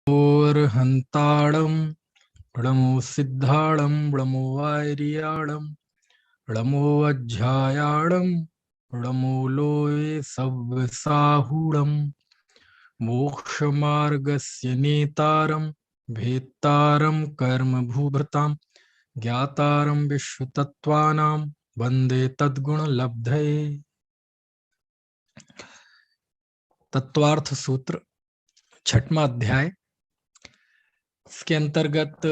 ओर्हन्ताडं णमो सिद्धाडं णमो वार्याडं णमो अध्यायाडं णमो लोये सव्यसाहूडं मोक्षमार्गस्य नेतारं भेत्तारं कर्मभूभृतां ज्ञातारं विश्वतत्त्वानां वन्दे तद्गुणलब्धये। तत्वार्थ सूत्र छठवां अध्याय। इसके अंतर्गत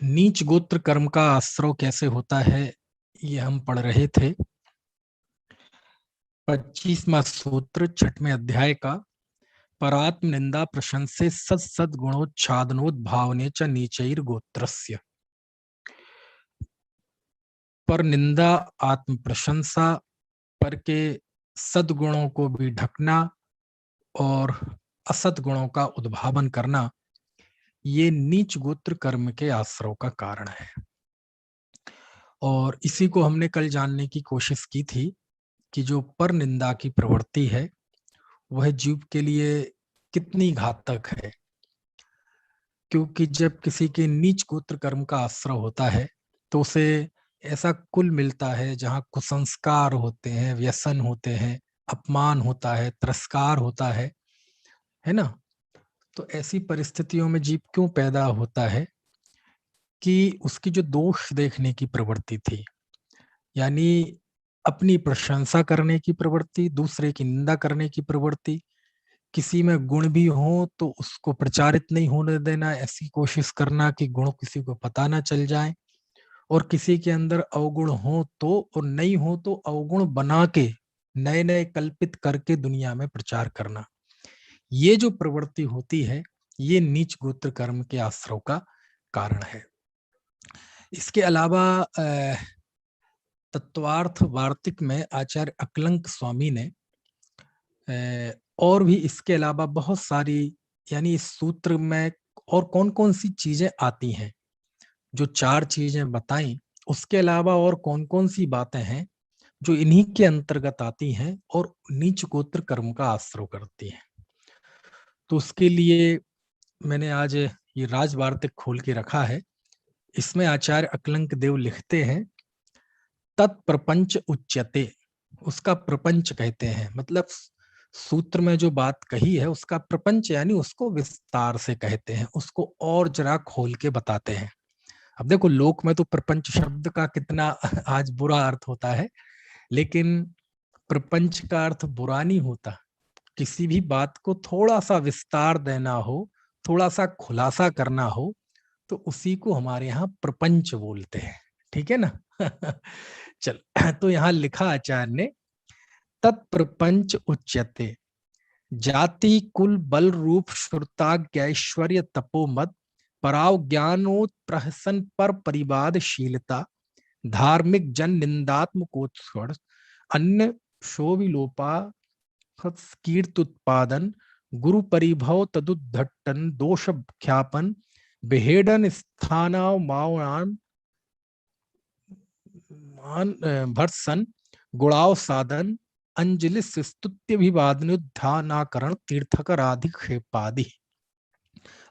नीच गोत्र कर्म का आश्रव कैसे होता है ये हम पढ़ रहे थे। 25वां सूत्र छठवें अध्याय का। परात्म निंदा प्रशंसे सद सद गुणोच्छादनोद्भावने च नीचैर गोत्रस्य। पर निंदा, आत्म प्रशंसा, पर के सदगुणों को भी ढकना और असत गुणों का उद्भावन करना, ये नीच गोत्र कर्म के आश्रव का कारण है। और इसी को हमने कल जानने की कोशिश की थी कि जो पर निंदा की प्रवृत्ति है वह जीव के लिए कितनी घातक है। क्योंकि जब किसी के नीच गोत्र कर्म का आश्रय होता है तो उसे ऐसा कुल मिलता है जहाँ कुसंस्कार होते हैं, व्यसन होते हैं, अपमान होता है, तिरस्कार होता है ना। तो ऐसी परिस्थितियों में जीव क्यों पैदा होता है कि उसकी जो दोष देखने की प्रवृत्ति थी, यानी अपनी प्रशंसा करने की प्रवृत्ति, दूसरे की निंदा करने की प्रवृत्ति, किसी में गुण भी हो तो उसको प्रचारित नहीं होने देना, ऐसी कोशिश करना कि गुण किसी को पता ना चल जाए, और किसी के अंदर अवगुण हो तो और नहीं हो तो अवगुण बना के नए नए कल्पित करके दुनिया में प्रचार करना, ये जो प्रवृत्ति होती है ये नीच गोत्र कर्म के आश्रव का कारण है। इसके अलावा तत्वार्थ वार्तिक में आचार्य अकलंक स्वामी ने और भी इसके अलावा बहुत सारी, यानी इस सूत्र में और कौन कौन सी चीजें आती हैं, जो 4 चीजें बताई, उसके अलावा और कौन कौन सी बातें हैं जो इन्हीं के अंतर्गत आती हैं और नीच गोत्र कर्म का आश्रय करती हैं। तो उसके लिए मैंने आज ये राजवार्तिक खोल के रखा है। इसमें आचार्य अकलंक देव लिखते हैं, तत्प्रपंच उच्यते, उसका प्रपंच कहते हैं, मतलब सूत्र में जो बात कही है उसका प्रपंच यानी उसको विस्तार से कहते हैं, उसको और जरा खोल के बताते हैं। अब देखो, लोक में तो प्रपंच शब्द का कितना आज बुरा अर्थ होता है, लेकिन प्रपंच का अर्थ बुरा नहीं होता। किसी भी बात को थोड़ा सा विस्तार देना हो, थोड़ा सा खुलासा करना हो, तो उसी को हमारे यहाँ प्रपंच बोलते हैं। ठीक है ना। चल, तो यहाँ लिखा आचार्य ने, तत्प्रपंच उच्यते, जाति कुल बल रूप श्रुताज्ञैश्वर्य तपोमद पराव ज्ञानोत्प्रहसन पर परिवादशीलता धार्मिक जन निंदात्मकोत्सव अन्य शोभिलोपा कीर्तुत्पादन गुरु परिभव तदुद्धट्टन दोष ख्यापन बेहेडन स्थानावमान भर्सन गुणाव साधन अंजलिस स्तुत्यभिवादनुद्धानाकरण तीर्थकराधिक्षेपादि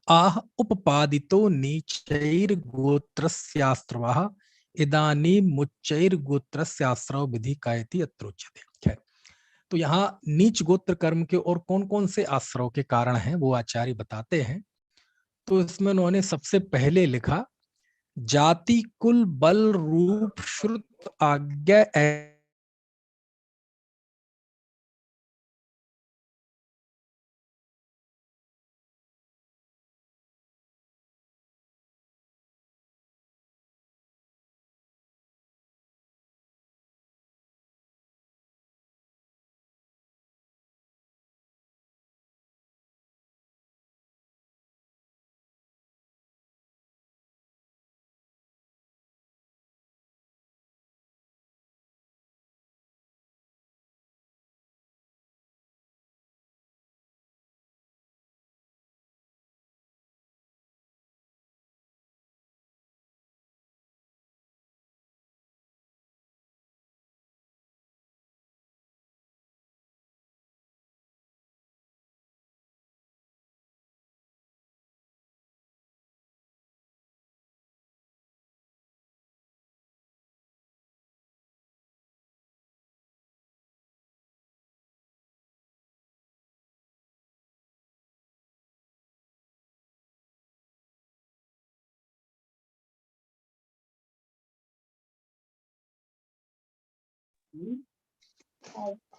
आह उपपादितो नीचैर्गोत्रस्यास्त्रवः इदानीमुच्चैर्गोत्रस्यास्त्रव विधि कायति अत्रोच्यते। खैर, तो यहाँ नीच गोत्र कर्म के और कौन कौन से आश्रव के कारण हैं वो आचार्य बताते हैं। तो इसमें उन्होंने सबसे पहले लिखा, जाति कुल बल रूप श्रुत आज्ञा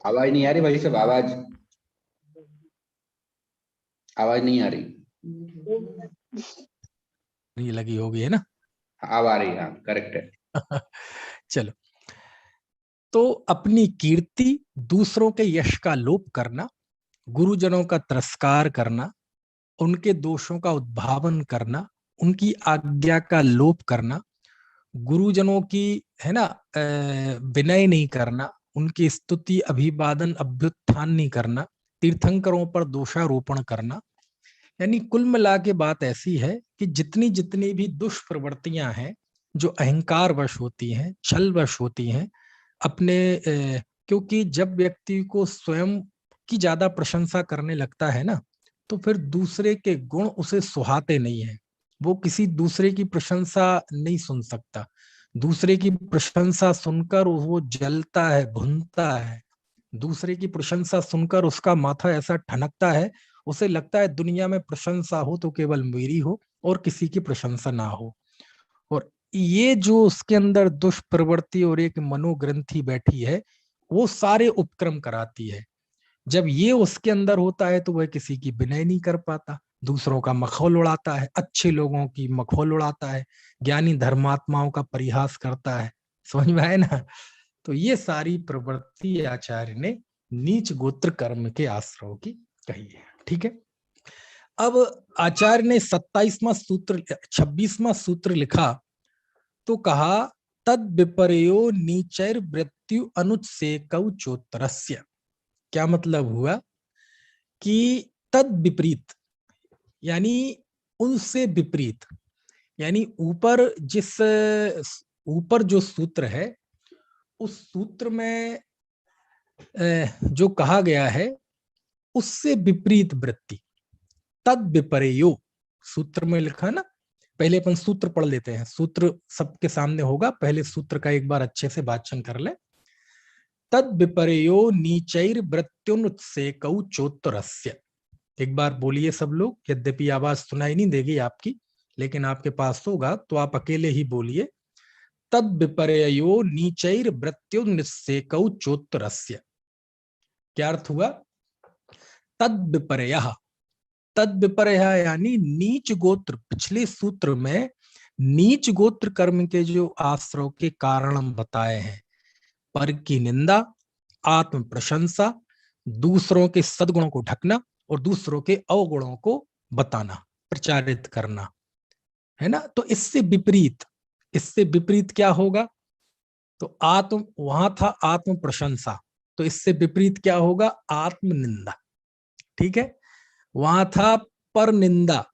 आवाज नहीं आ रही भाई साहब, आवाज नहीं आ रही। नहीं लगी होगी, है ना? अब आ रही है, हाँ करेक्ट है। चलो, तो अपनी कीर्ति, दूसरों के यश का लोप करना, गुरुजनों का तिरस्कार करना, उनके दोषों का उद्भावन करना, उनकी आज्ञा का लोप करना, गुरुजनों की, है ना, विनय नहीं करना, उनकी स्तुति, अभिवादन, अभ्युत्थान नहीं करना, तीर्थंकरों पर दोषारोपण करना। यानी कुल मिला के बात ऐसी है कि जितनी जितनी भी दुष्प्रवृत्तियां हैं, जो अहंकार वश होती हैं, छल वश होती हैं, अपने क्योंकि जब व्यक्ति को स्वयं की ज्यादा प्रशंसा करने लगता है ना, तो फिर दूसरे के गुण उसे सुहाते नहीं है। वो किसी दूसरे की प्रशंसा नहीं सुन सकता। दूसरे की प्रशंसा सुनकर वो जलता है, भुनता है। दूसरे की प्रशंसा सुनकर उसका माथा ऐसा ठनकता है, उसे लगता है दुनिया में प्रशंसा हो तो केवल मेरी हो और किसी की प्रशंसा ना हो। और ये जो उसके अंदर दुष्प्रवृत्ति और एक मनोग्रंथि बैठी है, वो सारे उपक्रम कराती है। जब ये उसके अंदर होता है तो वह किसी की विनय नहीं कर पाता, दूसरों का मखौल उड़ाता है, अच्छे लोगों की मखौल उड़ाता है, ज्ञानी धर्मात्माओं का परिहास करता है। समझ में आए ना? तो ये सारी प्रवृत्ति आचार्य ने नीच गोत्र कर्म के आश्रव की कही है। ठीक है, अब आचार्य ने 26वां सूत्र लिखा तो कहा, तद विपर्यो नीचैर मृत्यु अनुत्सेकौ चोत्तरस्य। क्या मतलब हुआ कि तद विपरीत, यानी उनसे विपरीत, यानी ऊपर जो सूत्र है, उस सूत्र में जो कहा गया है उससे विपरीत वृत्ति, तद विपर्यो, सूत्र में लिखा ना। पहले अपन सूत्र पढ़ लेते हैं, सूत्र सबके सामने होगा, पहले सूत्र का एक बार अच्छे से वाचन कर ले। तद विपर्यो नीचैर मृत्युनुत्सेकौ चोत्तरस्य। एक बार बोलिए सब लोग, यद्यपि आवाज सुनाई नहीं देगी आपकी, लेकिन आपके पास होगा तो आप अकेले ही बोलिए। तद विपर्यो नीचैर मृत्युनिस्सेकौ चोत्तरस्य। क्या अर्थ हुआ? तद विपर्य, तद विपर्य यानी नीच गोत्र। पिछले सूत्र में नीच गोत्र कर्म के जो आश्रव के कारण बताए हैं, पर की निंदा, आत्म प्रशंसा, दूसरों के सद्गुणों को ढकना और दूसरों के अवगुणों को बताना, प्रचारित करना, है ना। तो इससे विपरीत क्या होगा? तो वहां था आत्म प्रशंसा, तो इससे विपरीत क्या होगा? आत्म निंदा। ठीक है, वहां था पर निंदा,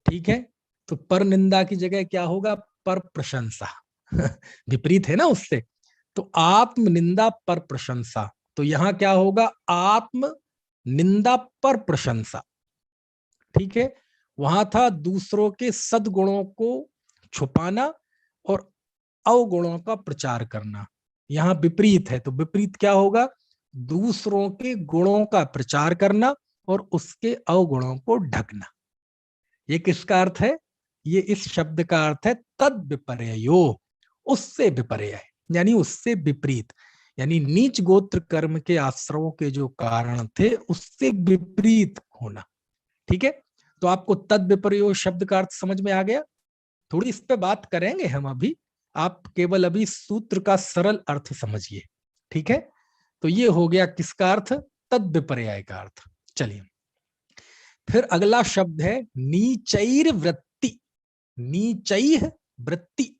ठीक है, तो पर निंदा की जगह क्या होगा? पर प्रशंसा। विपरीत है ना उससे। तो आत्म निंदा पर प्रशंसा, तो यहां क्या होगा? आत्म निंदा पर प्रशंसा। ठीक है, वहां था दूसरों के सद्गुणों को छुपाना और अवगुणों का प्रचार करना। यहां विपरीत है, तो विपरीत क्या होगा? दूसरों के गुणों का प्रचार करना और उसके अवगुणों को ढकना। ये किसका अर्थ है? ये इस शब्द का अर्थ है तद विपर्यो, उससे विपर्य, यानी उससे विपरीत, यानी नीच गोत्र कर्म के आश्रवों के जो कारण थे उससे विपरीत होना। ठीक है, तो आपको तद विपर्यो शब्द का अर्थ समझ में आ गया? थोड़ी इस पे बात करेंगे हम अभी, आप केवल अभी सूत्र का सरल अर्थ समझिए। ठीक है, तो ये हो गया किसका अर्थ? तद विपर्य का अर्थ। चलिए, फिर अगला शब्द है नीचैर वृत्ति। नीचैह वृत्ति,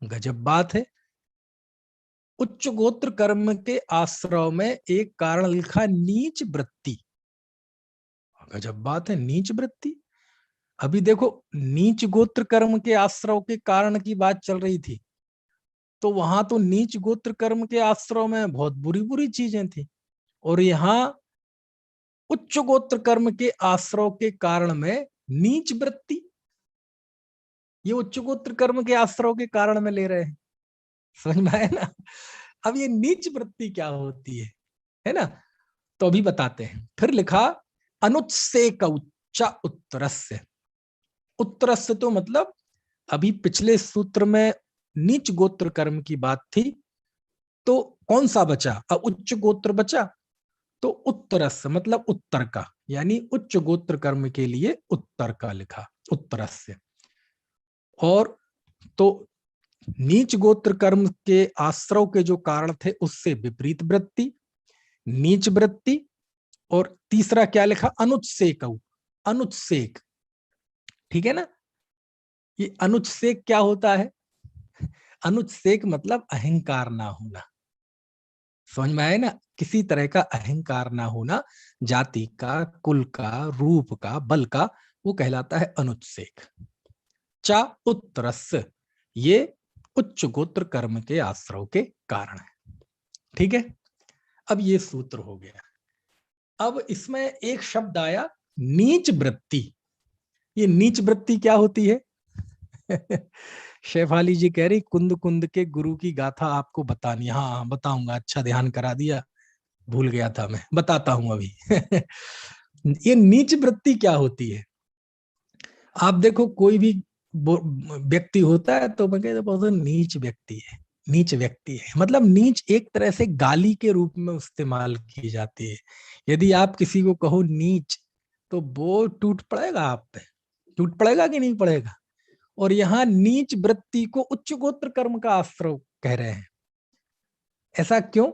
गजब बात है। उच्च गोत्र कर्म के आश्रव में एक कारण लिखा नीच वृत्ति। गजब बात है, नीच वृत्ति। अभी देखो, नीच गोत्र कर्म के आश्रव के कारण की बात चल रही थी, तो वहां तो नीच गोत्र कर्म के आश्रव में बहुत बुरी बुरी चीजें थी, और यहाँ उच्च गोत्र कर्म के आश्रव के कारण में नीच वृत्ति। ये उच्च गोत्र कर्म के आश्रव के कारण में ले रहे हैं। समझ में आया ना? अब ये नीच वृत्ति क्या होती है ना? तो अभी बताते हैं। फिर लिखा अनुत्सेक उच्च उत्तरस्य। उत्तरस्य तो मतलब, अभी पिछले सूत्र में नीच गोत्र कर्म की बात थी, तो कौन सा बचा? उच्च गोत्र बचा, तो उत्तरस्य मतलब उत्तर का, यानी उच्च गोत्र कर्म के लिए उत्तर का लिखा, उत्तरस्य। और तो नीच गोत्र कर्म के आश्रव के जो कारण थे उससे विपरीत वृत्ति, नीच वृत्ति। और तीसरा क्या लिखा? अनुत्सेक, अनुत्सेक, ठीक है ना। ये अनुत्सेक क्या होता है? अनुत्सेक मतलब अहंकार ना होना, समझ में आए ना, किसी तरह का अहंकार ना होना, जाति का, कुल का, रूप का, बल का, वो कहलाता है अनुत्सेक। चा उत्तरस्य, ये उच्च गोत्र कर्म के आश्रव के कारण है, ठीक है। अब ये सूत्र हो गया। अब इसमें एक शब्द आया नीच वृत्ति। ये नीच वृत्ति क्या होती है? शेफाली जी कह रही कुंद कुंद के गुरु की गाथा आपको बतानी। हाँ बताऊंगा, अच्छा ध्यान करा दिया, भूल गया था मैं, बताता हूं अभी। ये नीच वृत्ति क्या होती है? आप देखो कोई भी व्यक्ति होता है तो मैं कहता बहुत नीच व्यक्ति है, नीच व्यक्ति है, मतलब नीच एक तरह से गाली के रूप में इस्तेमाल की जाती है। यदि आप किसी को कहो नीच तो वो टूट पड़ेगा आप पे, टूट पड़ेगा कि नहीं पड़ेगा। और यहाँ नीच वृत्ति को उच्च गोत्र कर्म का आश्रय कह रहे हैं, ऐसा क्यों?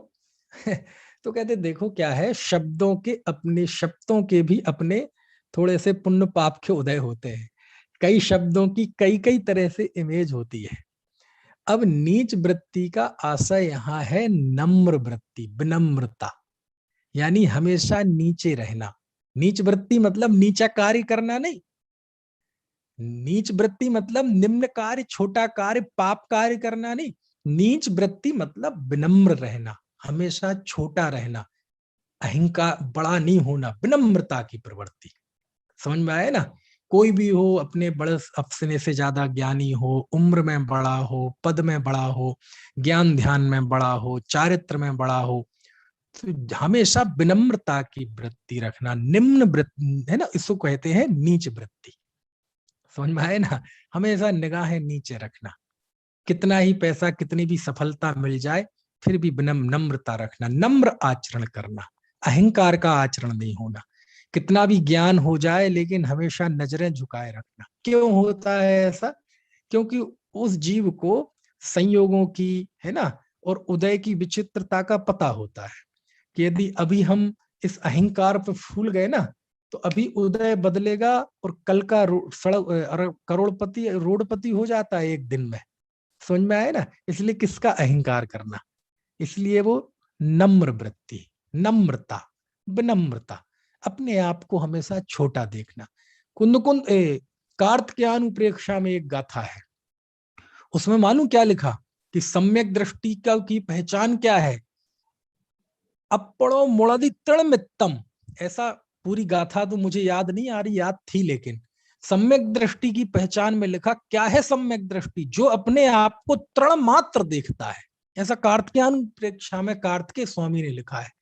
तो कहते देखो क्या है, शब्दों के भी अपने थोड़े से पुण्य पाप के उदय होते हैं। कई शब्दों की कई कई तरह से इमेज होती है। अब नीच वृत्ति का आशय यहाँ है नम्र वृत्ति, विनम्रता, यानी हमेशा नीचे रहना। नीच वृत्ति मतलब नीचा कार्य करना नहीं, नीच वृत्ति मतलब निम्न कार्य, छोटा कार्य, पाप कार्य करना नहीं। नीच वृत्ति मतलब विनम्र रहना, हमेशा छोटा रहना, अहंकार बड़ा नहीं होना, विनम्रता की प्रवृत्ति। समझ में आए ना। कोई भी हो, अपने बड़े अपने से ज्यादा ज्ञानी हो, उम्र में बड़ा हो, पद में बड़ा हो, ज्ञान ध्यान में बड़ा हो, चारित्र में बड़ा हो, तो हमेशा विनम्रता की वृत्ति रखना, निम्न वृत्ति है ना, इसको कहते हैं नीच वृत्ति। समझ में आए ना, हमेशा निगाहें नीचे रखना, कितना ही पैसा, कितनी भी सफलता मिल जाए, फिर भी नम्रता रखना, नम्र आचरण करना, अहंकार का आचरण नहीं होना। कितना भी ज्ञान हो जाए लेकिन हमेशा नजरें झुकाए रखना। क्यों होता है ऐसा? क्योंकि उस जीव को संयोगों की, है ना, और उदय की विचित्रता का पता होता है कि यदि अभी हम इस अहंकार पे फूल गए ना, तो अभी उदय बदलेगा और कल का सड़क करोड़पति रोडपति हो जाता है एक दिन में। समझ में आए ना। इसलिए किसका अहंकार करना, इसलिए वो नम्र वृत्ति, नम्रता, विनम्रता, अपने आप को हमेशा छोटा देखना। कुंद कुंद कार्तिकेयानुप्रेक्षा में एक गाथा है, उसमें मालूम क्या लिखा कि सम्यक दृष्टि का की पहचान क्या है? अपड़ो मुड़दि तृणमित्तम। ऐसा पूरी गाथा तो मुझे याद नहीं आ रही, याद थी, लेकिन सम्यक दृष्टि की पहचान में लिखा क्या है? सम्यक दृष्टि जो अपने आप को तृण मात्र देखता है। ऐसा कार्तिकेयानुप्रेक्षा में कार्तिकेय स्वामी ने लिखा है।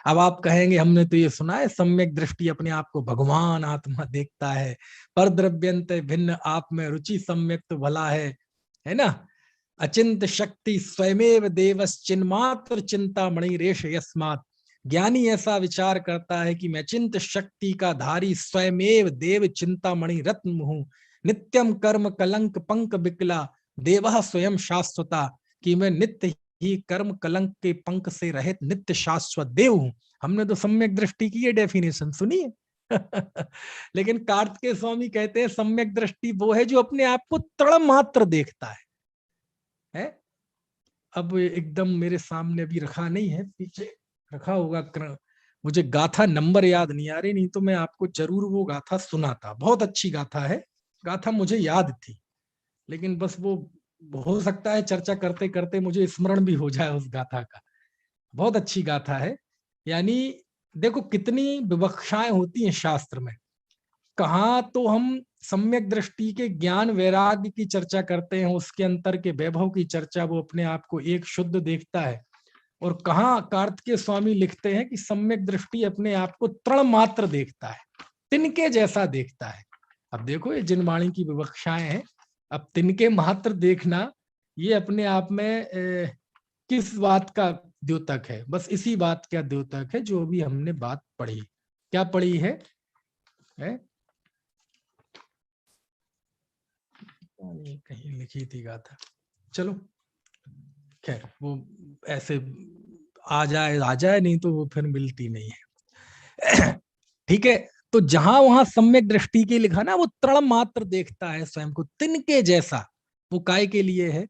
अब आप कहेंगे हमने तो ये सुना है सम्यक दृष्टि अपने आप को भगवान आत्मा देखता है, पर द्रव्यंत भिन्न आप में रुचि सम्यक तो भला है ना। अचिंत शक्ति स्वयमेव देवस चिन्मात्र चिंता मणि रेश यस्मात्। ज्ञानी ऐसा विचार करता है कि मैं चिंत शक्ति का धारी स्वयमेव देव चिंतामणि रत्न हूं। नित्यम कर्म कलंक पंक बिकला देवः स्वयं शाश्वता, कि मैं नित्य ही कर्म कलंक के पंख से रहित नित्य शाश्वत देव हूं। हमने तो सम्यक दृष्टि की ये डेफिनेशन सुनी है। लेकिन कार्तिकेय स्वामी कहते हैं सम्यक दृष्टि वो है जो अपने आप को तृण मात्र देखता है। अब एकदम मेरे सामने अभी रखा नहीं है, पीछे रखा होगा, मुझे गाथा नंबर याद नहीं आ रही, नहीं तो मैं आपको जरूर वो गाथा सुनाता। बहुत अच्छी गाथा है, गाथा मुझे याद थी, लेकिन बस वो हो सकता है चर्चा करते करते मुझे स्मरण भी हो जाए उस गाथा का। बहुत अच्छी गाथा है। यानी देखो कितनी विवक्षाएं होती हैं शास्त्र में। कहाँ तो हम सम्यक दृष्टि के ज्ञान वैराग्य की चर्चा करते हैं, उसके अंतर के वैभव की चर्चा, वो अपने आप को एक शुद्ध देखता है। और कहाँ कार्तिकेय स्वामी लिखते हैं कि सम्यक दृष्टि अपने आप को तृण मात्र देखता है, तिनके जैसा देखता है। अब देखो ये जिनवाणी की विवक्षाएं हैं। अब तिनके मात्र देखना ये अपने आप में किस बात का द्योतक है? बस इसी बात का द्योतक है जो अभी हमने बात पढ़ी। क्या पढ़ी है? कहीं लिखी थी गाथा, चलो खैर वो ऐसे आ जाए नहीं तो वो फिर मिलती नहीं है। ठीक है, तो जहां वहां सम्यक दृष्टि के लिखा ना, वो तृण मात्र देखता है स्वयं को तिनके जैसा, वो काय के लिए है?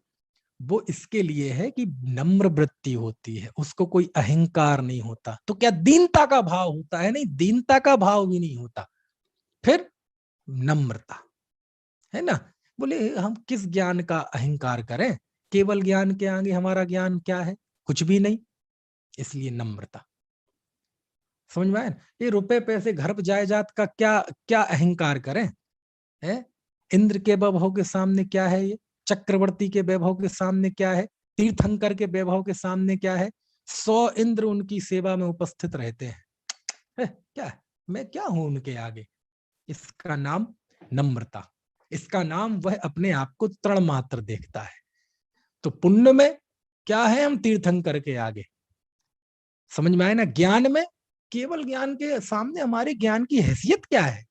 वो इसके लिए है कि नम्र वृत्ति होती है, उसको कोई अहंकार नहीं होता। तो क्या दीनता का भाव होता है? नहीं, दीनता का भाव भी नहीं होता। फिर नम्रता है ना। बोले हम किस ज्ञान का अहंकार करें? केवल ज्ञान के आगे हमारा ज्ञान क्या है? कुछ भी नहीं। इसलिए नम्रता। समझ में आया? ये रुपए पैसे घर जायदाद का क्या क्या अहंकार करें? है इंद्र के वैभव के सामने क्या है? ये चक्रवर्ती के वैभव के सामने क्या है? तीर्थंकर के वैभव के सामने क्या है? 100 इंद्र उनकी सेवा में उपस्थित रहते हैं, क्या है? मैं क्या हूं उनके आगे? इसका नाम नम्रता, इसका नाम वह अपने आप को तृण मात्र देखता है। तो पुण्य में क्या है? हम तीर्थंकर के आगे। समझ में आए ना? ज्ञान में केवल ज्ञान के सामने हमारे ज्ञान की हैसियत क्या है?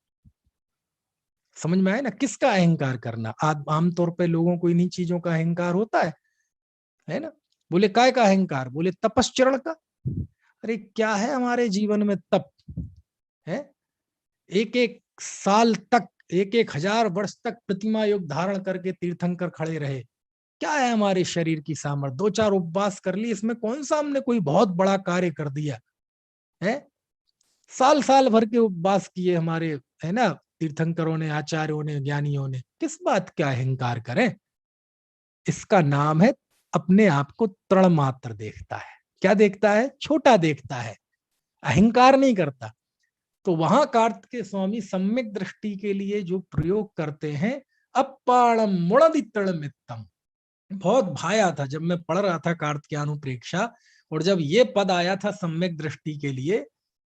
समझ में आए ना? किसका अहंकार करना? आमतौर पे लोगों को इन्हीं चीजों का अहंकार होता है ना। बोले काय का अहंकार? बोले तपश्चरण का। अरे क्या है हमारे जीवन में तप है? एक एक साल तक, एक एक हजार वर्ष तक प्रतिमा योग धारण करके तीर्थंकर खड़े रहे। क्या है हमारे शरीर की सामर्थ्य? 2-4 उपवास कर ली, इसमें कौन सा हमने कोई बहुत बड़ा कार्य कर दिया है? साल साल भर के उपवास किए हमारे, है ना, तीर्थंकरों ने, आचार्यों ने, ज्ञानियों ने। किस बात का अहंकार करें? इसका नाम है अपने आप को तृण मात्र देखता है। क्या देखता है? छोटा देखता है, अहंकार नहीं करता। तो वहां कार्तिकेय स्वामी सम्यक दृष्टि के लिए जो प्रयोग करते हैं, अपाणम मुणदितृणमित्तम, बहुत भाया था जब मैं पढ़ रहा था कार्तिकेयानुप्रेक्षा। और जब ये पद आया था सम्यक दृष्टि के लिए,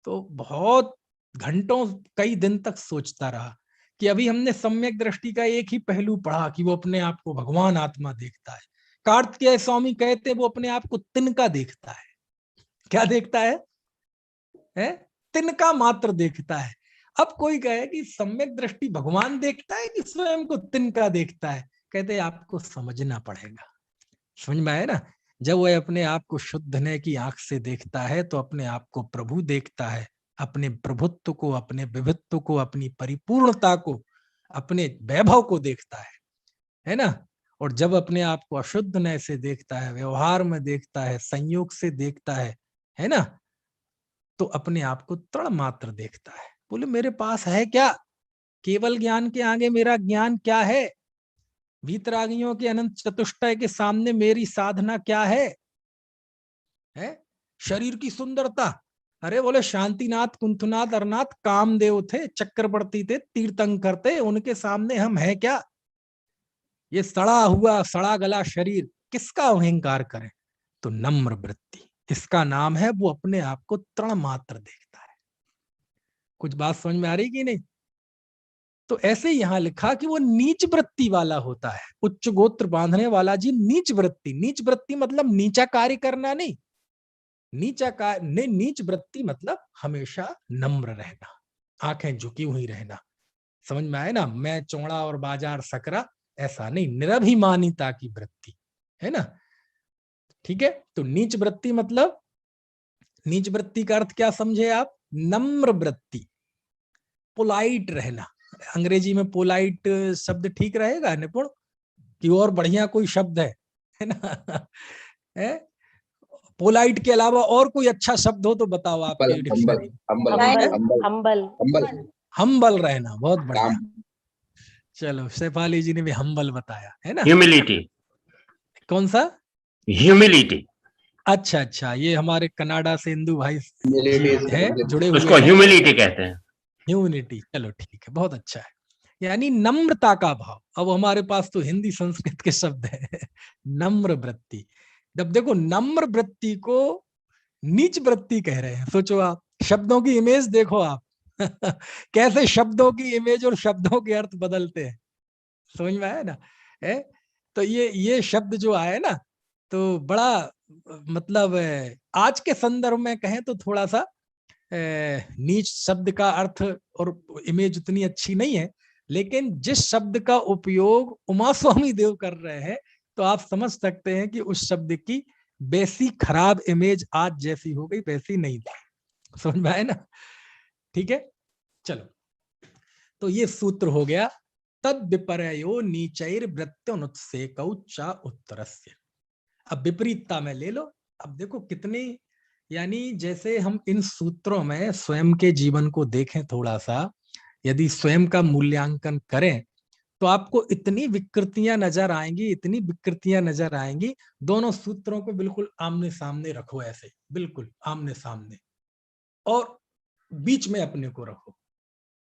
तो बहुत घंटों, कई दिन तक सोचता रहा कि अभी हमने सम्यक दृष्टि का एक ही पहलू पढ़ा कि वो अपने आप को भगवान आत्मा देखता है। कार्तिकेय स्वामी कहते वो अपने आप को तिनका देखता है। क्या देखता है? तिनका मात्र देखता है। अब कोई कहे कि सम्यक दृष्टि भगवान देखता है कि स्वयं को तिनका देखता है? कहते आपको समझना पड़ेगा। समझ में आया ना? जब वह अपने आप को शुद्ध ने की आंख से देखता है तो अपने आप को प्रभु देखता है, अपने प्रभुत्व को, अपने विभित्व को, अपनी परिपूर्णता को, अपने वैभव को देखता है ना। और जब अपने आप को अशुद्ध नय से देखता है, व्यवहार में देखता है, संयोग से देखता है ना, तो अपने आप को तृण मात्र देखता है। बोले मेरे पास है क्या? केवल ज्ञान के आगे मेरा ज्ञान क्या है? वीतरागियों के अनंत चतुष्टय के सामने मेरी साधना क्या है? शरीर की सुंदरता। अरे बोले शांतिनाथ, कुंथनाथ, अरनाथ कामदेव थे, चक्रवर्ती थे, तीर्थंकर थे, उनके सामने हम है क्या? ये सड़ा हुआ, सड़ा गला शरीर, किसका अहंकार करें? तो नम्र वृत्ति, इसका नाम है वो अपने आप को तृण मात्र देखता है। कुछ बात समझ में आ रही कि नहीं? तो ऐसे यहां लिखा कि वो नीच वृत्ति वाला होता है। उच्च गोत्र बांधने वाला जी नीच वृत्ति। नीच वृत्ति मतलब नीचा कार्य करना नहीं, नीच वृत्ति मतलब हमेशा नम्र रहना, आंखें झुकी हुई रहना। समझ में आए ना? मैं चौड़ा और बाजार सकरा, ऐसा नहीं, निरभिमानिता की वृत्ति, है ना। ठीक है, तो नीच वृत्ति मतलब, नीच वृत्ति का अर्थ क्या समझे आप? नम्र वृत्ति, पोलाइट रहना। अंग्रेजी में पोलाइट शब्द ठीक रहेगा निपुण, कि और बढ़िया कोई शब्द है ना? है पोलाइट के अलावा और कोई अच्छा शब्द हो तो बताओ आपके डिक्शनरी में। हम्बल रहना, बहुत बढ़िया। चलो शेफाली जी ने भी हम्बल बताया है ना। ह्यूमिलिटी। कौन सा? ह्यूमिलिटी। अच्छा अच्छा, ये हमारे कनाडा से इंदु भाई जी है जुड़े हुए, उसको ह्यूमिलिटी कहते हैं। ह्यूमिनिटी, चलो ठीक है, बहुत अच्छा है। यानी नम्रता का भाव। अब हमारे पास तो हिंदी संस्कृत के शब्द है नम्र वृत्ति। जब देखो नम्र वृत्ति को नीच वृत्ति कह रहे हैं, सोचो आप, शब्दों की इमेज देखो आप कैसे शब्दों की इमेज और शब्दों के अर्थ बदलते हैं। समझ में आया ना? तो ये शब्द जो आया ना, तो बड़ा मतलब आज के संदर्भ में कहें तो थोड़ा सा नीच शब्द का अर्थ और इमेज उतनी अच्छी नहीं है, लेकिन जिस शब्द का उपयोग उमा स्वामी देव कर रहे हैं तो आप समझ सकते हैं कि उस शब्द की वैसी खराब इमेज आज जैसी हो गई वैसी नहीं थी। समझ में आए ना? ठीक है, चलो, तो ये सूत्र हो गया, तद विपर्यो नीचैर वृत्त्योनुत्सेकौ च उत्तरस्य। अब विपरीतता में ले लो। अब देखो कितने, यानी जैसे हम इन सूत्रों में स्वयं के जीवन को देखें थोड़ा सा, यदि स्वयं का मूल्यांकन करें तो आपको इतनी विकृतियां नजर आएंगी, इतनी विकृतियां नजर आएंगी। दोनों सूत्रों को बिल्कुल आमने सामने रखो, ऐसे बिल्कुल आमने सामने, और बीच में अपने को रखो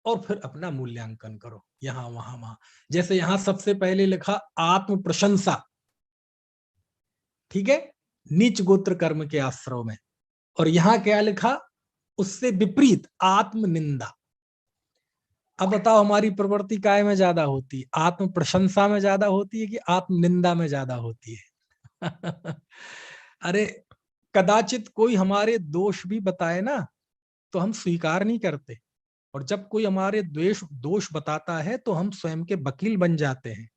और फिर अपना मूल्यांकन करो, यहां वहां वहां। जैसे यहां सबसे पहले लिखा आत्म प्रशंसा, ठीक है, नीच गोत्र कर्म के आश्रव में, और यहां क्या लिखा, उससे विपरीत आत्म निंदा। अब बताओ हमारी प्रवृत्ति काय में ज्यादा होती है, आत्म प्रशंसा में ज्यादा होती है कि आत्म निंदा में ज्यादा होती है? अरे कदाचित कोई हमारे दोष भी बताए ना तो हम स्वीकार नहीं करते, और जब कोई हमारे दोष बताता है तो हम स्वयं के वकील बन जाते हैं,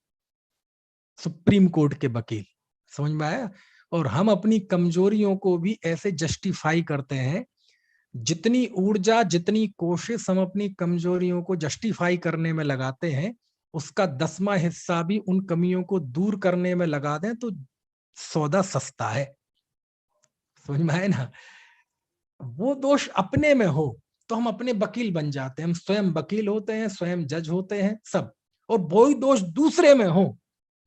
सुप्रीम कोर्ट के वकील। समझ में आया? और हम अपनी कमजोरियों को भी ऐसे जस्टिफाई करते हैं, जितनी ऊर्जा जितनी कोशिश हम अपनी कमजोरियों को जस्टिफाई करने में लगाते हैं, उसका 10वां हिस्सा भी उन कमियों को दूर करने में लगा दें तो सौदा सस्ता है। समझ में आए ना? वो दोष अपने में हो तो हम अपने वकील बन जाते हैं, हम स्वयं वकील होते हैं, स्वयं जज होते हैं सब, और वही दोष दूसरे में हो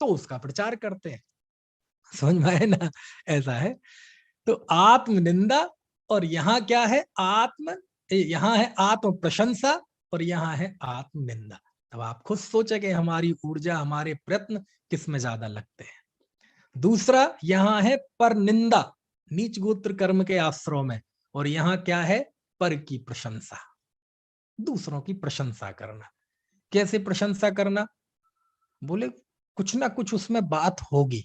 तो उसका प्रचार करते हैं। समझ में आए ना? ऐसा है। तो आत्म निंदा, और यहाँ क्या है, यहाँ है आत्म प्रशंसा, और यहाँ है आत्म निंदा। अब आप खुद सोचे कि हमारी ऊर्जा, हमारे प्रयत्न किस में ज्यादा लगते हैं। दूसरा यहाँ है पर निंदा, नीच गोत्र कर्म के आश्रय में, और यहाँ क्या है, पर की प्रशंसा, दूसरों की प्रशंसा करना। कैसे प्रशंसा करना? बोले कुछ ना कुछ उसमें बात होगी,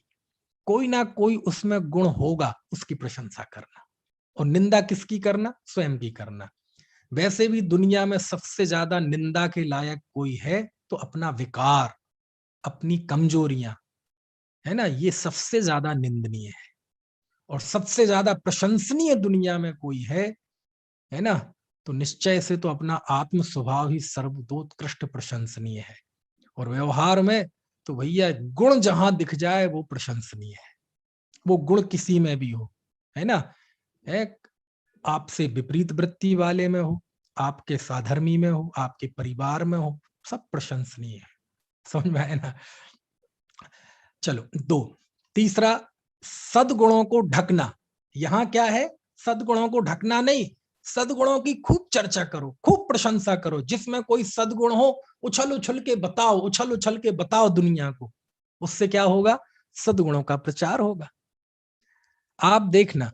कोई ना कोई उसमें गुण होगा, उसकी प्रशंसा करना। और निंदा किसकी करना? स्वयं की करना। वैसे भी दुनिया में सबसे ज्यादा निंदा के लायक कोई है तो अपना विकार, अपनी कमजोरियां, है ना, ये सबसे ज्यादा निंदनीय है। और सबसे ज्यादा प्रशंसनीय दुनिया में कोई है ना, तो निश्चय से तो अपना आत्म स्वभाव ही सर्वोत्कृष्ट प्रशंसनीय है। और व्यवहार में तो भैया गुण जहां दिख जाए वो प्रशंसनीय है, वो गुण किसी में भी हो, है ना, एक आपसे विपरीत वृत्ति वाले में हो, आपके साधर्मी में हो, आपके परिवार में हो, सब प्रशंसनीय है। समझ में आए ना? चलो, दो। तीसरा, सद्गुणों को ढकना। यहां क्या है, सद्गुणों को ढकना नहीं, सद्गुणों की खूब चर्चा करो, खूब प्रशंसा करो, जिसमें कोई सद्गुण हो उछल उछल के बताओ, उछल उछल के बताओ दुनिया को। उससे क्या होगा, सद्गुणों का प्रचार होगा। आप देखना,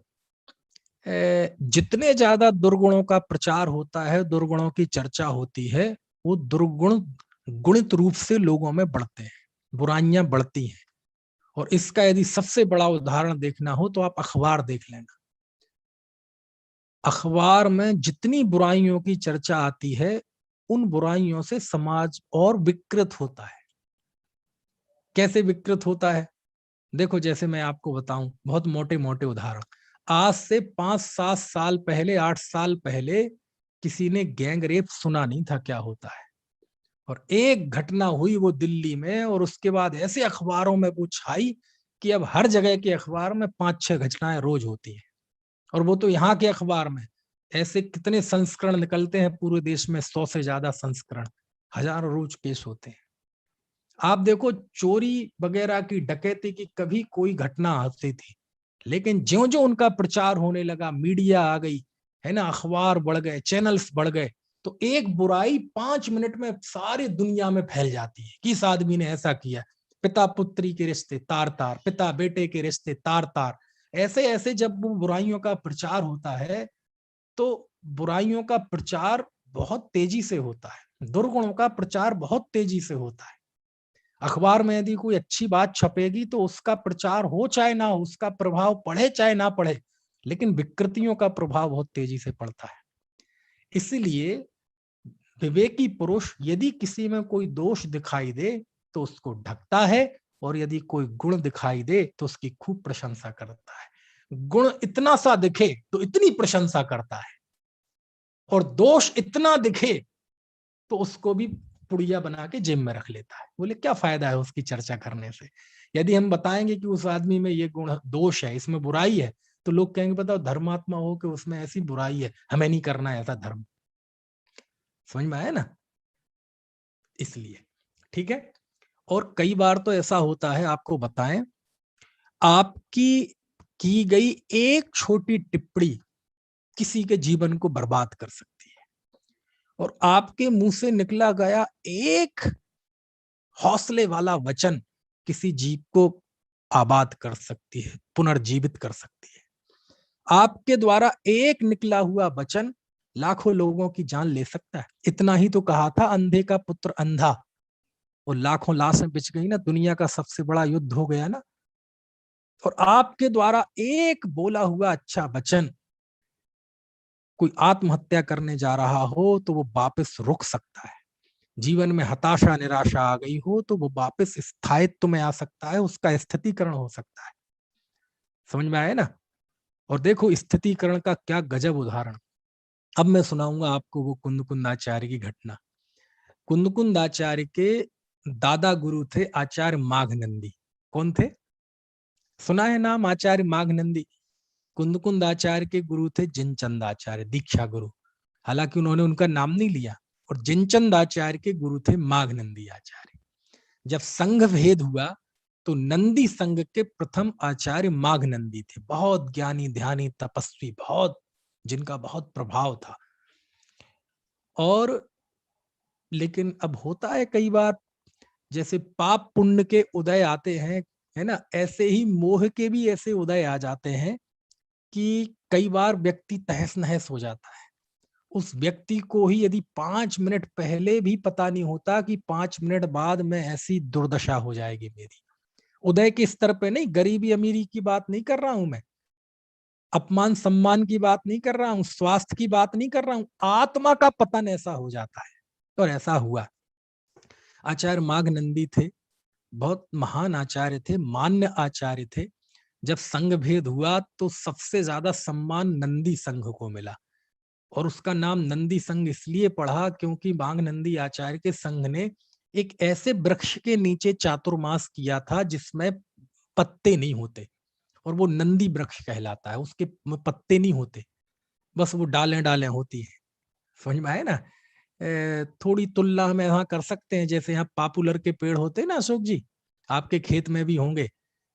जितने ज्यादा दुर्गुणों का प्रचार होता है, दुर्गुणों की चर्चा होती है, वो दुर्गुण गुणित रूप से लोगों में बढ़ते हैं, बुराइयां बढ़ती हैं। और इसका यदि सबसे बड़ा उदाहरण देखना हो तो आप अखबार देख लेना। अखबार में जितनी बुराइयों की चर्चा आती है, उन बुराइयों से समाज और विकृत होता है। कैसे विकृत होता है? देखो, जैसे मैं आपको बताऊं बहुत मोटे मोटे उदाहरण। आज से 5-7 साल पहले, 8 साल पहले किसी ने गैंग रेप सुना नहीं था क्या होता है। और एक घटना हुई वो दिल्ली में, और उसके बाद ऐसे अखबारों में वो छाई कि अब हर जगह के अखबार में 5-6 घटनाएं रोज होती हैं। और वो तो यहाँ के अखबार में ऐसे कितने संस्करण निकलते हैं पूरे देश में, 100 से ज्यादा संस्करण, हजारों रोज केस होते हैं। आप देखो, चोरी वगैरह की, डकैती की कभी कोई घटना आती थी, लेकिन ज्यो ज्यो उनका प्रचार होने लगा, मीडिया आ गई, है ना, अखबार बढ़ गए, चैनल्स बढ़ गए, तो एक बुराई 5 मिनट में सारी दुनिया में फैल जाती है कि इस आदमी ने ऐसा किया। पिता पुत्री के रिश्ते तार तार, पिता बेटे के रिश्ते तार तार। ऐसे ऐसे जब वो बुराइयों का प्रचार होता है तो बुराइयों का प्रचार बहुत तेजी से होता है, दुर्गुणों का प्रचार बहुत तेजी से होता है। अखबार में यदि कोई अच्छी बात छपेगी तो उसका प्रचार हो चाहे ना हो, उसका प्रभाव पढ़े चाहे ना पढ़े, लेकिन विकृतियों का प्रभाव बहुत तेजी से पड़ता है। इसलिए विवेकी पुरुष यदि किसी में कोई दोष दिखाई दे तो उसको ढकता है, और यदि कोई गुण दिखाई दे तो उसकी खूब प्रशंसा करता है। गुण इतना सा दिखे तो इतनी प्रशंसा करता है, और दोष इतना दिखे तो उसको भी पुड़िया बना के जेब में रख लेता है। बोले क्या फायदा है उसकी चर्चा करने से। यदि हम बताएंगे कि उस आदमी में ये गुण दोष है, इसमें बुराई है, तो लोग कहेंगे बताओ धर्मात्मा हो कि उसमें ऐसी बुराई है, हमें नहीं करना है ऐसा धर्म। समझ में आया ना? इसलिए ठीक है। और कई बार तो ऐसा होता है, आपको बताएं, आपकी की गई एक छोटी टिप्पणी किसी के जीवन को बर्बाद कर सकती है, और आपके मुंह से निकला गया एक हौसले वाला वचन किसी जीव को आबाद कर सकती है, पुनर्जीवित कर सकती है। आपके द्वारा एक निकला हुआ वचन लाखों लोगों की जान ले सकता है। इतना ही तो कहा था अंधे का पुत्र अंधा, और लाखों लाशें बिछ गई ना, दुनिया का सबसे बड़ा युद्ध हो गया ना। और आपके द्वारा एक बोला हुआ अच्छा वचन कोई आत्महत्या करने जा रहा हो तो वो वापस रुक सकता है। जीवन में हताशा निराशा आ गई हो तो वो वापस स्थायित्व में आ सकता है, उसका स्थितिकरण हो सकता है। समझ में आया ना? और देखो स्थितिकरण का क्या गजब उदाहरण। अब मैं सुनाऊंगा आपको वो कुंदकुंदाचार्य की घटना। कुंदकुंदाचार्य के दादा गुरु थे आचार्य माघनंदी। कौन थे? सुना है नाम आचार्य माघनंदी? कुंदकुंदाचार्य के गुरु थे जिनचंदाचार्य, दीक्षा गुरु। हालांकि उन्होंने उनका नाम नहीं लिया। और जिनचंदाचार्य के गुरु थे माघनंदी आचार्य। जब संघ भेद हुआ तो नंदी संघ के प्रथम आचार्य माघनंदी थे। बहुत ज्ञानी ध्यानी तपस्वी, बहुत जिनका बहुत प्रभाव था। और लेकिन अब होता है कई बार, जैसे पाप पुण्य के उदय आते हैं, है ना, ऐसे ही मोह के भी ऐसे उदय आ जाते हैं कि कई बार व्यक्ति तहस नहस हो जाता है। उस व्यक्ति को ही यदि 5 मिनट पहले भी पता नहीं होता कि 5 मिनट बाद में ऐसी दुर्दशा हो जाएगी मेरी। उदय के स्तर पे नहीं, गरीबी अमीरी की बात नहीं कर रहा हूं मैं, अपमान सम्मान की बात नहीं कर रहा हूं, स्वास्थ्य की बात नहीं कर रहा हूं, आत्मा का पतन ऐसा हो जाता है। और ऐसा हुआ। आचार्य माघनंदी थे, बहुत महान आचार्य थे, मान्य आचार्य थे। जब संघ भेद हुआ तो सबसे ज्यादा सम्मान नंदी संघ को मिला, और उसका नाम नंदी संघ इसलिए पड़ा क्योंकि माघनंदी आचार्य के संघ ने एक ऐसे वृक्ष के नीचे चातुर्मास किया था जिसमें पत्ते नहीं होते, और वो नंदी वृक्ष कहलाता है। उसके पत्ते नहीं होते, बस वो डालें डालें होती है। समझ में आए ना? थोड़ी तुलना हम यहाँ कर सकते हैं, जैसे यहाँ पॉपुलर के पेड़ होते हैं ना अशोक जी, आपके खेत में भी होंगे,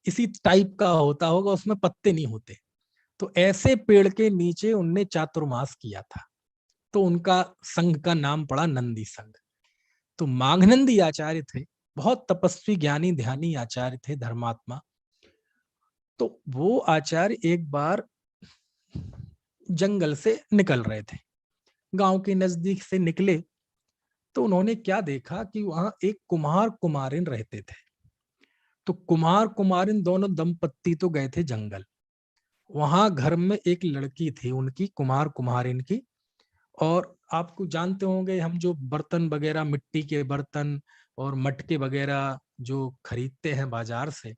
इसी टाइप का होता होगा, उसमें पत्ते नहीं होते। तो ऐसे पेड़ के नीचे उनने चातुर्मास किया था, तो उनका संघ का नाम पड़ा नंदी संघ। तो माघनंदी आचार्य थे, बहुत तपस्वी ज्ञानी ध्यानी आचार्य थे, धर्मात्मा। तो वो आचार्य एक बार जंगल से निकल रहे थे, गांव के नजदीक से निकले, तो उन्होंने क्या देखा कि वहां एक कुम्हार कुमारिन रहते थे। तो कुम्हार कुमारिन दोनों दंपत्ति तो गए थे जंगल। वहां घर में एक लड़की थी उनकी, कुम्हार कुम्हारिन की। और आपको जानते होंगे, हम जो बर्तन वगैरह, मिट्टी के बर्तन और मटके वगैरह जो खरीदते हैं बाजार से,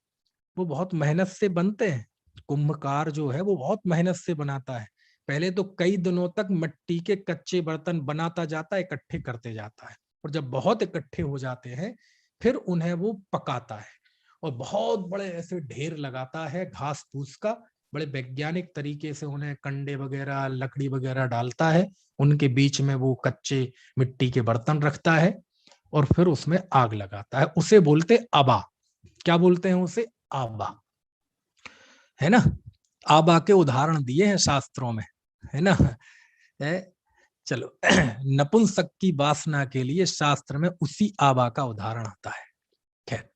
वो बहुत मेहनत से बनते हैं। कुंभकार जो है वो बहुत मेहनत से बनाता है। पहले तो कई दिनों तक मिट्टी के कच्चे बर्तन बनाता जाता है, इकट्ठे करते जाता है, और जब बहुत इकट्ठे हो जाते हैं फिर उन्हें वो पकाता है, और बहुत बड़े ऐसे ढेर लगाता है घास फूस का। बड़े वैज्ञानिक तरीके से उन्हें कंडे वगैरह लकड़ी वगैरह डालता है, उनके बीच में वो कच्चे मिट्टी के बर्तन रखता है, और फिर उसमें आग लगाता है। उसे बोलते आबा। क्या बोलते हैं उसे? आबा, है ना? आबा के उदाहरण दिए हैं शास्त्रों में, है ना? है। चलो नपुंसक की वासना के लिए शास्त्र में उसी आबा का उदाहरण आता है। खैर,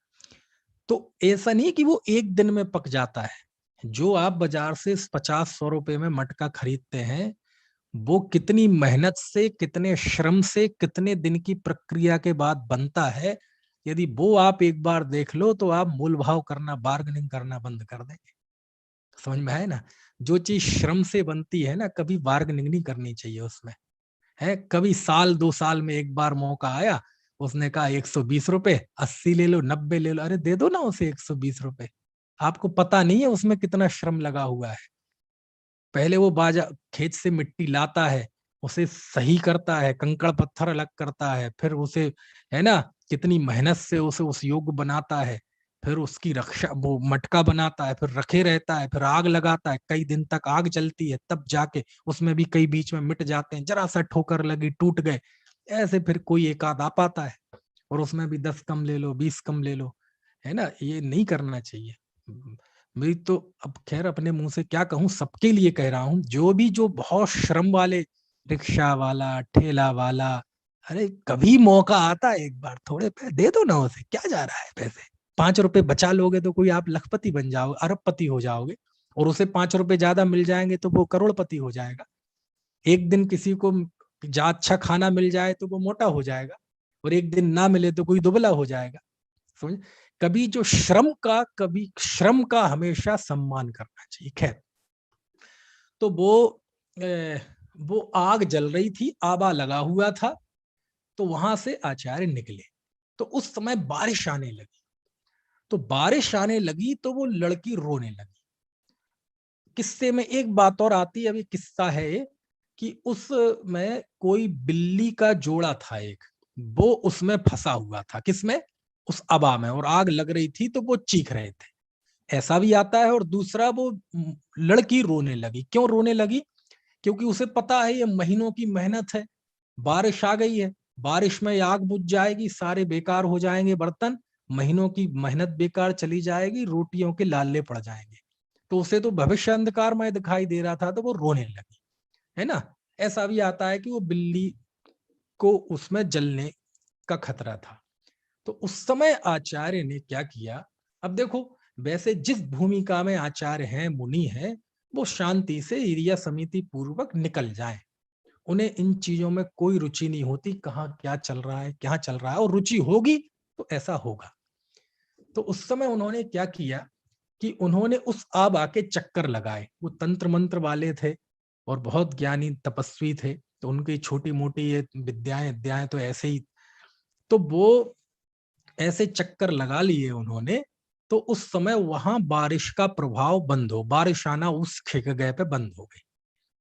तो ऐसा नहीं कि वो एक दिन में पक जाता है। जो आप बाजार से 50-100 रुपए में मटका खरीदते हैं, वो कितनी मेहनत से, कितने श्रम से, कितने दिन की प्रक्रिया के बाद बनता है, यदि वो आप एक बार देख लो तो आप मूल भाव करना, बार्गेनिंग करना बंद कर देंगे। समझ में आए ना? जो चीज श्रम से बनती है ना, कभी बार्गेनिंग नहीं करनी चाहिए उसमें। है कभी साल 2 साल में एक बार मौका आया, उसने कहा 120 रुपए, 80 ले लो, 90 ले लो, अरे दे दो ना उसे 120 रुपए। आपको पता नहीं है उसमें कितना श्रम लगा हुआ है। पहले वो बाजा खेत से मिट्टी लाता है, उसे सही करता है, कंकड़ पत्थर अलग करता है, फिर उसे, है ना, कितनी मेहनत से उसे उस योग्य बनाता है, फिर उसकी रक्षा, वो मटका बनाता है, फिर रखे रहता है, फिर आग लगाता है, कई दिन तक आग चलती है, तब जाके उसमें भी कई बीच में मिट जाते हैं, जरा सा ठोकर लगी टूट गए, ऐसे फिर कोई एक आध आ पाता है, और उसमें भी 10 कम ले लो, 20 कम ले लो, है ना? ये नहीं करना चाहिए। मेरी तो, अब खैर अपने मुंह से क्या कहूं, सबके लिए कह रहा हूं, जो भी जो बहुत श्रम वाले, रिक्शा वाला, ठेला वाला, अरे कभी मौका आता है एक बार थोड़े पैसे दे दो ना उसे, क्या जा रहा है पैसे? 5 रुपए बचा लोगे तो कोई आप लखपति बन जाओगे, अरबपति हो जाओगे, और उसे 5 रुपए ज्यादा मिल जाएंगे तो वो करोड़पति हो जाएगा। एक दिन किसी को अच्छा खाना मिल जाए तो वो मोटा हो जाएगा, और एक दिन ना मिले तो कोई दुबला हो जाएगा। समझ? कभी जो श्रम का, कभी श्रम का हमेशा सम्मान करना चाहिए। खैर, तो वो आग जल रही थी, आबा लगा हुआ था, तो वहां से आचार्य निकले, तो उस समय बारिश आने लगी। तो बारिश आने लगी तो वो लड़की रोने लगी। किस्से में एक बात और आती है, अभी किस्सा है कि उस में कोई बिल्ली का जोड़ा था एक, वो उसमें फंसा हुआ था, किसमें? उस आबा में, और आग लग रही थी तो वो चीख रहे थे, ऐसा भी आता है। और दूसरा, वो लड़की रोने लगी। क्यों रोने लगी? क्योंकि उसे पता है ये महीनों की मेहनत है, बारिश आ गई है, बारिश में आग बुझ जाएगी, सारे बेकार हो जाएंगे बर्तन, महीनों की मेहनत बेकार चली जाएगी, रोटियों के लाले पड़ जाएंगे। तो उसे तो भविष्य अंधकार में दिखाई दे रहा था, तो वो रोने लगी, है ना? ऐसा भी आता है कि वो बिल्ली को उसमें जलने का खतरा था। तो उस समय आचार्य ने क्या किया? अब देखो, वैसे जिस भूमिका में आचार्य हैं, मुनि हैं, वो शांति से एरिया समिति पूर्वक निकल जाएं। उन्हें इन चीजों में कोई रुचि नहीं होती, कहाँ क्या चल रहा है, क्या चल रहा है, और रुचि होगी तो ऐसा होगा। तो उस समय उन्होंने क्या किया कि उन्होंने उस आबा के चक्कर लगाए। वो तंत्र मंत्र वाले थे और बहुत ज्ञानी तपस्वी थे, तो उनकी छोटी मोटी ये विद्याएं अध्याय तो ऐसे ही, तो वो ऐसे चक्कर लगा लिए उन्होंने। तो उस समय वहां बारिश का प्रभाव बंद हो, बारिश आना उस जगह पे बंद हो गई।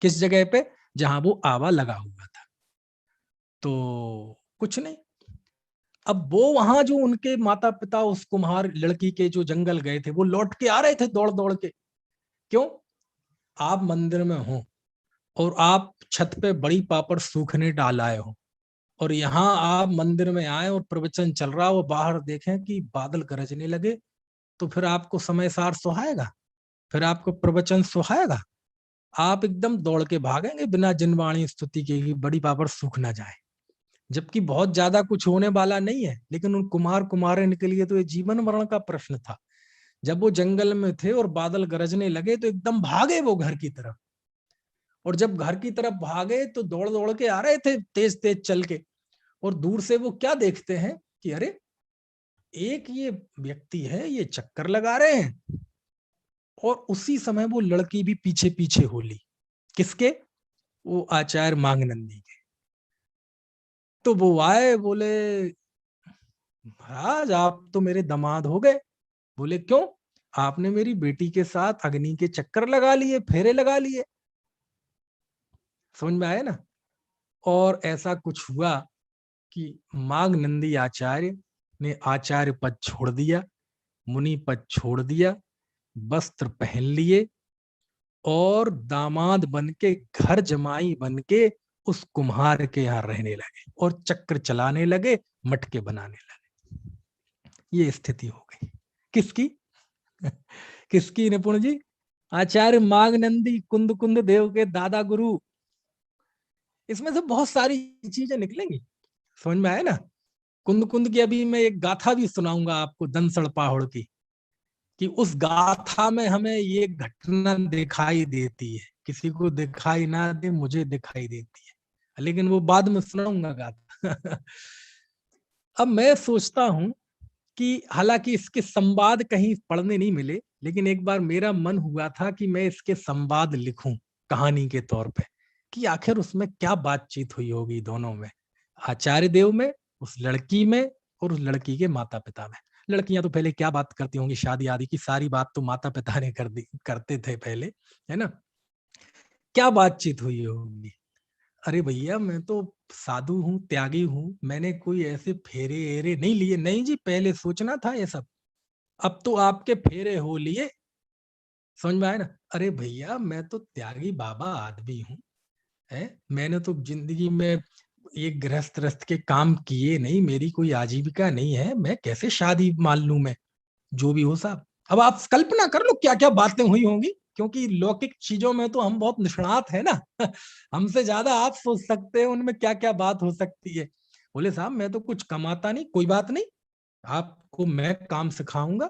किस जगह पे? जहां वो आवा लगा हुआ था। तो कुछ नहीं, अब वो वहां जो उनके माता पिता उस कुम्हार लड़की के जो जंगल गए थे, वो लौट के आ रहे थे दौड़ दौड़ के। क्यों? आप मंदिर में हो और आप छत पे बड़ी पापड़ सूखने डाल आए हो, और यहाँ आप मंदिर में आए और प्रवचन चल रहा हो, बाहर देखें कि बादल गरजने लगे, तो फिर आपको समय सार सुहाएगा? फिर आपको प्रवचन सुहाएगा? आप एकदम दौड़ के भागेंगे बिना जिनवाणी स्तुति के, कि बड़ी पापड़ सूख ना जाए। जबकि बहुत ज्यादा कुछ होने वाला नहीं है, लेकिन उन कुमार कुमारिन के लिए तो ये जीवन मरण का प्रश्न था। जब वो जंगल में थे और बादल गरजने लगे तो एकदम भागे वो घर की तरफ, और जब घर की तरफ भागे तो दौड़ दौड़ के आ रहे थे तेज तेज चल के, और दूर से वो क्या देखते हैं कि अरे, एक ये व्यक्ति है, ये चक्कर लगा रहे हैं। और उसी समय वो लड़की भी पीछे पीछे हो ली। किसके? वो आचार्य मांगनंदी के। तो वो आए, बोले महाराज आप तो मेरे दामाद हो गए। बोले क्यों? आपने मेरी बेटी के साथ अग्नि के चक्कर लगा लिए, फेरे लगा लिए। समझ में आया ना? और ऐसा कुछ हुआ कि मांगनंदी आचार्य ने आचार्य पद छोड़ दिया, मुनि पद छोड़ दिया, वस्त्र पहन लिए, और दामाद बन के, घर जमाई बन के उस कुम्हार के यहाँ रहने लगे, और चक्र चलाने लगे, मटके बनाने लगे। ये स्थिति हो गई। किसकी? किसकी निपुण जी? आचार्य मांगनंदी, कुंद कुंद देव के दादा गुरु। इसमें से बहुत सारी चीजें निकलेंगी। समझ में आया ना? कुंद कुंद की अभी मैं एक गाथा भी सुनाऊंगा आपको, दनसड़ पाहुड़ की, कि उस गाथा में हमें ये घटना दिखाई देती है। किसी को दिखाई ना दे, मुझे दिखाई देती है, लेकिन वो बाद में सुनाऊंगा गाथा। अब मैं सोचता हूं कि हालांकि इसके संवाद कहीं पढ़ने नहीं मिले, लेकिन एक बार मेरा मन हुआ था कि मैं इसके संवाद लिखूं कहानी के तौर पे, कि आखिर उसमें क्या बातचीत हुई होगी दोनों में, आचार्य देव में, उस लड़की में, और उस लड़की के माता पिता में। लड़कियां तो पहले क्या बात करती होंगी, शादी आदि की सारी बात तो माता पिता ने करते थे पहले, है ना। क्या बातचीत हुई होगी। अरे भैया मैं तो साधु हूँ, त्यागी हूँ, मैंने कोई ऐसे फेरे एरे नहीं लिए। नहीं जी, पहले सोचना था ये सब, अब तो आपके फेरे हो लिए। समझ में आया ना। अरे भैया मैं तो त्यागी बाबा आदमी हूँ, है, मैंने तो जिंदगी में ये गृहस्थ के काम किए नहीं, मेरी कोई आजीविका नहीं है, मैं कैसे शादी मान लूं मैं। जो भी हो साहब, अब आप कल्पना कर लो क्या क्या बातें हुई होंगी, क्योंकि लौकिक चीजों में तो हम बहुत निष्णात है ना हमसे ज्यादा आप सोच सकते हैं उनमें क्या क्या बात हो सकती है। बोले साहब मैं तो कुछ कमाता नहीं, कोई बात नहीं, आपको मैं काम सिखाऊंगा।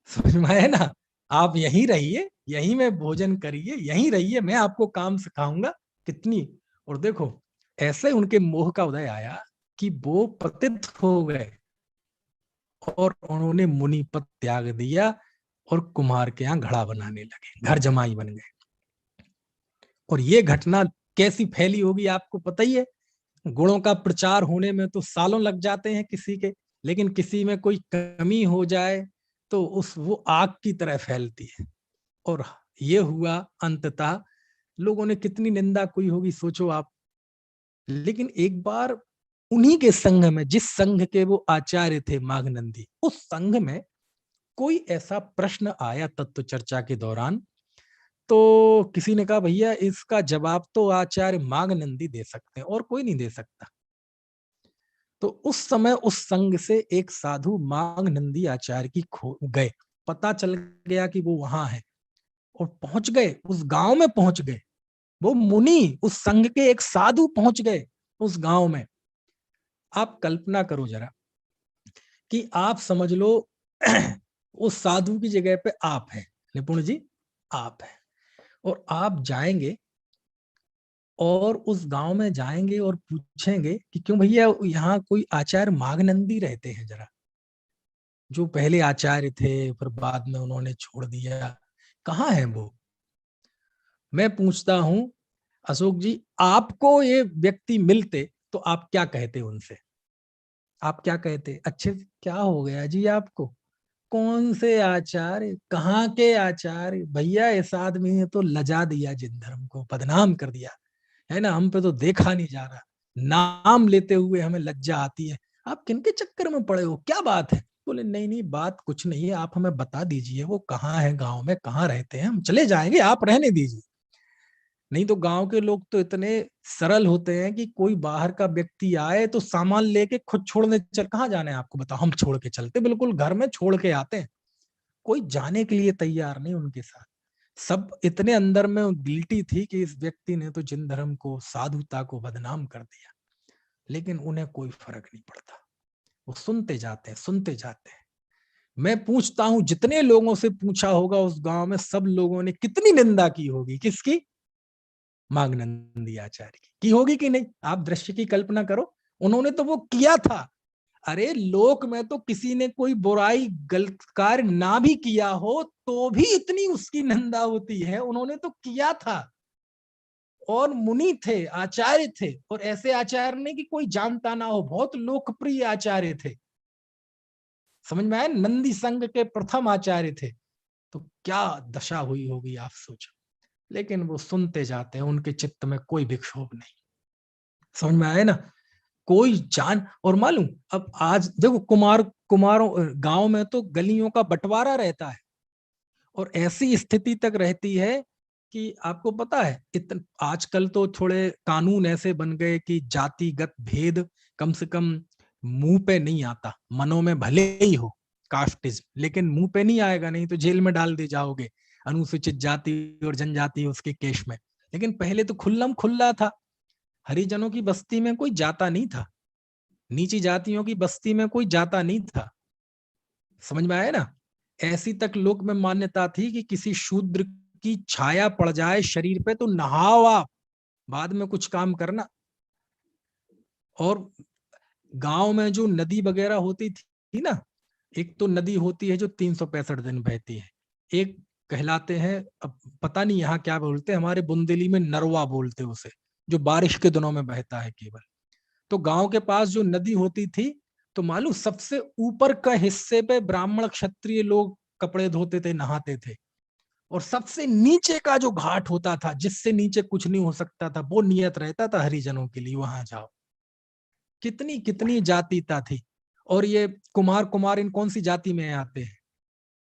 समझ में आया ना। आप यहीं रहिए, यहीं में भोजन करिए, यहीं रहिए, मैं आपको काम सिखाऊंगा। कितनी, और देखो ऐसे उनके मोह का उदय आया कि वो पतित हो गए और उन्होंने मुनि पद त्याग दिया और कुम्हार के यहाँ घड़ा बनाने लगे, घर जमाई बन गए। और ये घटना कैसी फैली होगी आपको पता ही है। गुणों का प्रचार होने में तो सालों लग जाते हैं किसी के, लेकिन किसी में कोई कमी हो जाए तो उस वो आग की तरह फैलती है। और ये हुआ अंततः, लोगों ने कितनी निंदा की होगी सोचो आप। लेकिन एक बार उन्हीं के संघ में, जिस संघ के वो आचार्य थे माघनंदी, उस संघ में कोई ऐसा प्रश्न आया तत्व चर्चा के दौरान, तो किसी ने कहा भैया इसका जवाब तो आचार्य माघनंदी दे सकते हैं और कोई नहीं दे सकता। तो उस समय उस संघ से एक साधु माघनंदी आचार्य की खो गए, पता चल गया कि वो वहां है, और पहुंच गए, उस गांव में पहुंच गए। वो मुनि, उस संघ के एक साधु पहुंच गए उस गांव में। आप कल्पना करो जरा कि आप समझ लो उस साधु की जगह पे आप हैं, निपुण जी, आप हैं, और आप जाएंगे और उस गांव में जाएंगे और पूछेंगे कि क्यों भैया यहाँ कोई आचार्य माघनंदी रहते हैं जरा, जो पहले आचार्य थे फिर बाद में उन्होंने छोड़ दिया, कहाँ है वो। मैं पूछता हूं अशोक जी, आपको ये व्यक्ति मिलते तो आप क्या कहते उनसे, आप क्या कहते, अच्छे क्या हो गया जी आपको, कौन से आचार्य, कहाँ के आचार्य, भैया इस आदमी ने तो लजा दिया, जिन धर्म को बदनाम कर दिया, है ना, हम पे तो देखा नहीं जा रहा, नाम लेते हुए हमें लज्जा आती है, आप किनके चक्कर में पड़े हो, क्या बात है। बोले नहीं नहीं बात कुछ नहीं है, आप हमें बता दीजिए वो कहाँ है, गांव में कहाँ रहते हैं, हम चले जाएंगे, आप रहने दीजिए। नहीं तो गांव के लोग तो इतने सरल होते हैं कि कोई बाहर का व्यक्ति आए तो सामान लेके खुद छोड़ने चल, कहाँ जाना है आपको बताओ, हम छोड़ के चलते, बिल्कुल घर में छोड़ के आते हैं, कोई जाने के लिए तैयार नहीं उनके साथ। सब इतने अंदर में गिल्टी थी कि इस व्यक्ति ने तो जिन धर्म को, साधुता को बदनाम कर दिया, लेकिन उन्हें कोई फर्क नहीं पड़ता, वो सुनते जाते हैं, सुनते जाते हैं। मैं पूछता हूं जितने लोगों से पूछा होगा उस गांव में, सब लोगों ने कितनी निंदा की होगी, किसकी, माघनंदी आचार्य की होगी कि नहीं। आप दृश्य की कल्पना करो, उन्होंने तो वो किया था। अरे लोक में तो किसी ने कोई बुराई गलत कार्य ना भी किया हो तो भी इतनी उसकी निंदा होती है, उन्होंने तो किया था, और मुनि थे, आचार्य थे, और ऐसे आचार्य नहीं कि कोई जानता ना हो, बहुत लोकप्रिय आचार्य थे। समझ में आया, नंदी संघ के प्रथम आचार्य थे। तो क्या दशा हुई होगी आप सोचो। लेकिन वो सुनते जाते हैं, उनके चित्त में कोई विक्षोभ नहीं। समझ में आया ना, कोई जान, और मालूम अब आज देखो कुमारों गांव में तो गलियों का बंटवारा रहता है, और ऐसी स्थिति तक रहती है कि आपको पता है आजकल तो थोड़े कानून ऐसे बन गए कि जातिगत भेद कम से कम मुंह पे नहीं आता, मनों में भले ही हो कास्टिज्म, लेकिन मुंह पे नहीं आएगा, नहीं तो जेल में डाल दे जाओगे, अनुसूचित जाति और जनजाति उसके केस में। लेकिन पहले तो खुल्लम खुल्ला था, हरिजनों की बस्ती में कोई जाता नहीं था, नीची जातियों की बस्ती में कोई जाता नहीं था। समझ में आया ना। ऐसी तक लोक में मान्यता थी कि किसी शूद्र की छाया पड़ जाए शरीर पे तो नहाओ आप, बाद में कुछ काम करना। और गांव में जो नदी वगैरह होती थी ना, एक तो नदी होती है जो 365 दिन बहती है, एक कहलाते हैं, अब पता नहीं यहाँ क्या बोलते हैं, हमारे बुंदेली में नरवा बोलते हैं उसे, जो बारिश के दिनों में बहता है केवल। तो गांव के पास जो नदी होती थी, तो मालूम सबसे ऊपर का हिस्से पे ब्राह्मण क्षत्रिय लोग कपड़े धोते थे, नहाते थे, और सबसे नीचे का जो घाट होता था, जिससे नीचे कुछ नहीं हो सकता था, वो नियत रहता था हरिजनों के लिए, वहां जाओ। कितनी कितनी जातिता थी। और ये कुमार कुमार इन कौन सी जाति में आते हैं?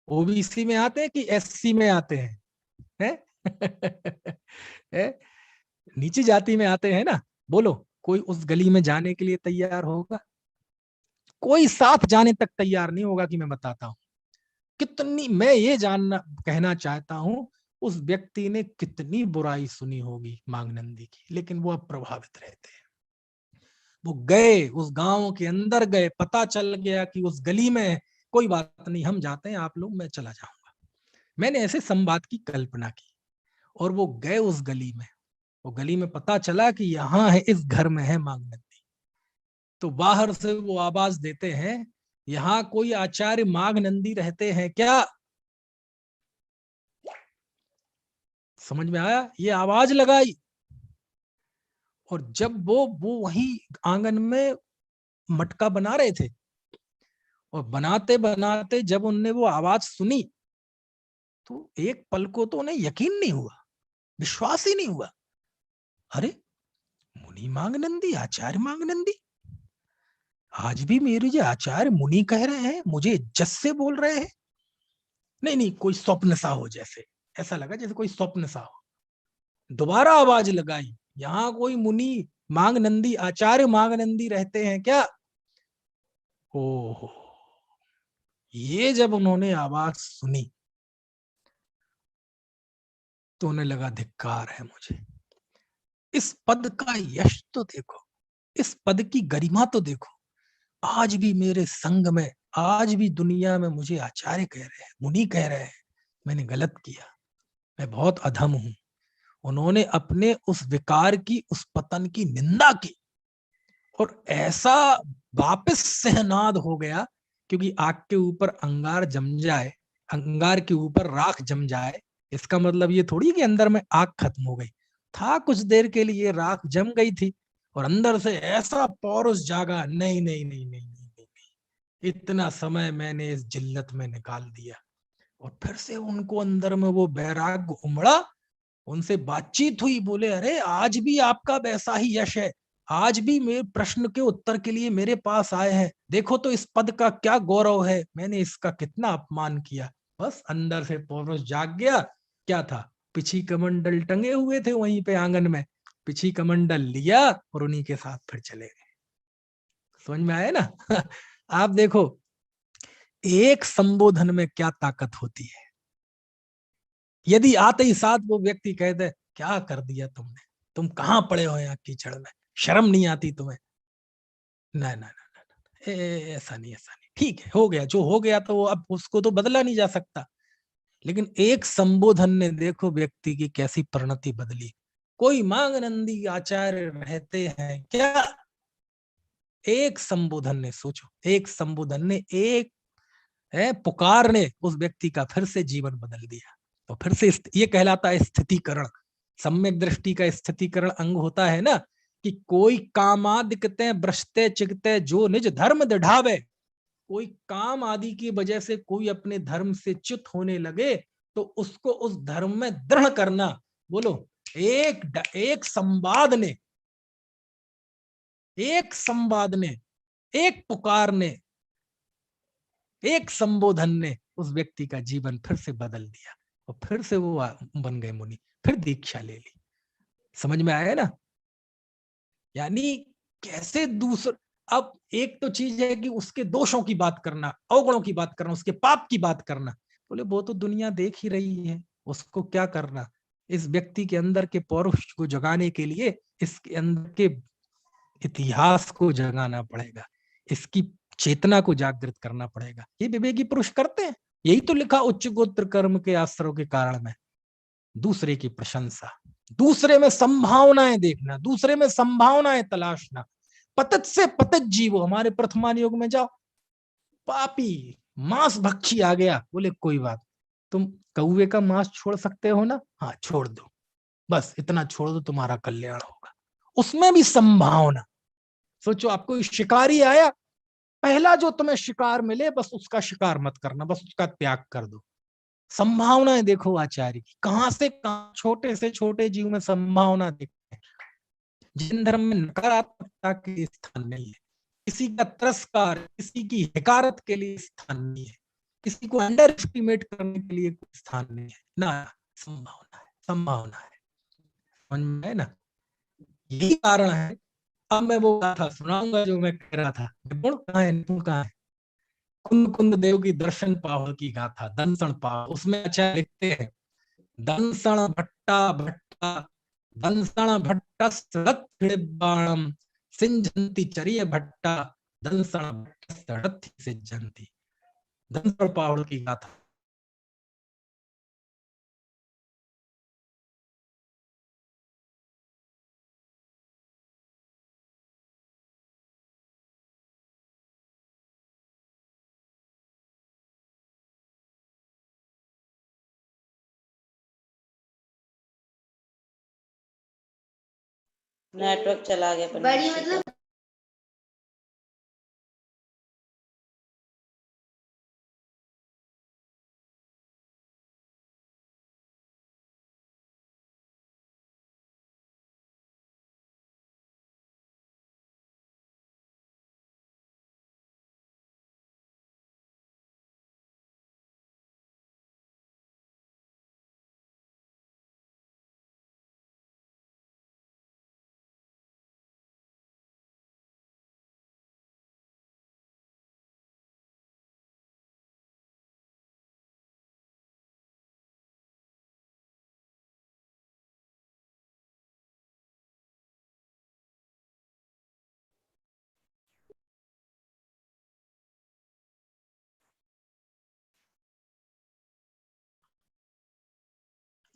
ओबीसी में आते हैं कि एससी में आते हैं? है? नीची जाति में आते हैं ना। बोलो, कोई उस गली में जाने के लिए तैयार होगा? कोई साथ जाने तक तैयार नहीं होगा कि मैं बताता हूं कितनी, मैं ये जानना कहना चाहता हूं, उस व्यक्ति ने कितनी बुराई सुनी होगी मांगनंदी की, लेकिन वो अब प्रभावित रहते हैं। वो गए, उस गांव के अंदर गए, पता चल गया कि उस गली में, कोई बात नहीं हम जाते हैं, आप लोग, मैं चला जाऊंगा। मैंने ऐसे संवाद की कल्पना की, और वो गए उस गली में। वो गली में पता चला कि यहाँ है, इस घर में है मांगनंदी। तो बाहर से वो आवाज देते हैं, यहाँ कोई आचार्य माघनंदी रहते हैं क्या? समझ में आया? ये आवाज लगाई, और जब वो वही आंगन में मटका बना रहे थे, और बनाते बनाते जब उनने वो आवाज सुनी, तो एक पल को तो उन्हें यकीन नहीं हुआ, विश्वास ही नहीं हुआ। अरे, मुनि मांगनंदी, आचार्य मांगनंदी, आज भी मेरे जो आचार्य मुनि कह रहे हैं, मुझे इज्जत से बोल रहे हैं। नहीं नहीं, कोई स्वप्न सा हो, जैसे ऐसा लगा जैसे कोई स्वप्न सा हो। दोबारा आवाज लगाई, यहाँ कोई मुनि मांगनंदी, आचार्य मांगनंदी रहते हैं क्या? ओहो, ये जब उन्होंने आवाज सुनी, तो उन्हें लगा धिक्कार है मुझे। इस पद का यश तो देखो, इस पद की गरिमा तो देखो। आज भी मेरे संग में, आज भी दुनिया में मुझे आचार्य कह रहे हैं, मुनि कह रहे हैं। मैंने गलत किया, मैं बहुत अधम हूं। उन्होंने अपने उस विकार की, उस पतन की निंदा की, और ऐसा वापस सहनाद हो गया, क्योंकि आग के ऊपर अंगार जम जाए, अंगार के ऊपर राख जम जाए, इसका मतलब ये थोड़ी कि अंदर में आग खत्म हो गई। था कुछ देर के लिए राख जम गई थी, और अंदर से ऐसा पौरुष जागा, नहीं नहीं नहीं नहीं नहीं, नहीं, नहीं। इतना समय मैंने इस जिल्लत में निकाल दिया। और फिर से उनको अंदर में वो वैराग्य उमड़ा, उनसे बातचीत हुई, बोले अरे आज भी आपका वैसा ही यश है, आज भी मेरे प्रश्न के उत्तर के लिए मेरे पास आए हैं, देखो तो इस पद का क्या गौरव है, मैंने इसका कितना अपमान किया। बस अंदर से पौरुष जाग गया। क्या था? पिछी कमंडल टंगे हुए थे वहीं पे आंगन में, पिछी कमंडल लिया और उन्हीं के साथ फिर चले गए। समझ में आया ना? आप देखो, एक संबोधन में क्या ताकत होती है। यदि आते ही साथ वो व्यक्ति कह दे, क्या कर दिया तुमने, तुम कहाँ पड़े हो यहाँ कीचड़ में, शर्म नहीं आती तुम्हें? ना ना ना ना, ऐसा नहीं, ऐसा नहीं, ठीक है, हो गया जो हो गया, तो अब उसको तो बदला नहीं जा सकता। लेकिन एक संबोधन ने देखो व्यक्ति की कैसी परिणति बदली। कोई मांगनंदी आचार्य रहते हैं क्या? एक संबोधन ने, सोचो, एक संबोधन ने, एक पुकार ने उस व्यक्ति का फिर से जीवन बदल दिया। तो फिर से ये कहलाता है स्थितिकरण। सम्यक दृष्टि का स्थितिकरण अंग होता है ना, कि कोई कामादिकते ब्रश्ते चिकते जो निज धर्म दृढ़ावे। कोई काम आदि की वजह से कोई अपने धर्म से च्युत होने लगे, तो उसको उस धर्म में दृढ़ करना। बोलो, एक संवाद ने, एक संवाद ने, एक पुकार ने, एक संबोधन ने उस व्यक्ति का जीवन फिर से बदल दिया, और फिर से वो बन गए मुनि, फिर दीक्षा ले ली। समझ में आया ना? यानी कैसे दूसरा, अब एक तो चीज है कि उसके दोषों की बात करना, अवगुणों की बात करना, उसके पाप की बात करना, बोले वो तो दुनिया देख ही रही है, उसको क्या करना। इस व्यक्ति के अंदर के पौरुष को जगाने के लिए इसके अंदर के इतिहास को जगाना पड़ेगा, इसकी चेतना को जागृत करना पड़ेगा। ये विवेकी पुरुष करते हैं। यही तो लिखा उच्च गोत्र कर्म के आश्रयों के कारण में। दूसरे की प्रशंसा, दूसरे में संभावनाएं देखना, दूसरे में संभावनाएं तलाशना, पतित से पतित जीव हो। हमारे प्रथमान युग में जाओ, पापी मांस भक्षी आ गया, बोले कोई बात, तुम कौवे का मांस छोड़ सकते हो ना, हाँ छोड़ दो, बस इतना छोड़ दो, तुम्हारा कल्याण होगा। उसमें भी संभावना। सोचो, आपको शिकारी आया, पहला जो तुम्हें शिकार मिले बस उसका शिकार मत करना, बस उसका त्याग कर दो। संभावनाएं देखो आचार्य की, कहां से कहां छोटे से छोटे जीव में संभावना देखते हैं। जैन धर्म में नकारात्मकता के लिए स्थान नहीं है, किसी का तिरस्कार, किसी की हकारत के लिए स्थान नहीं है, किसी को अंडर एस्टिमेट करने के लिए कोई स्थान नहीं है ना। संभावना है, संभावना है, समझ में है ना। यही कारण है। अब मैं वो गाथा सुनाऊंगा जो मैं कह रहा था, निपुण कहाँ है, निपुण कहाँ है। कुंद कुंद देव की दर्शन पावड़ की गाथा, दंसण पावड़, उसमें अच्छा लिखते हैं, दंसण भट्टा भट्टा, दंसण भट्टस्रथिबाणम, सिंझन्ति चरिय भट्टा, दंसण भट्टस्रथि सिंझन्ति। दंसण पावड़ की गाथा। नेटवर्क चला गया बड़ी मतलब।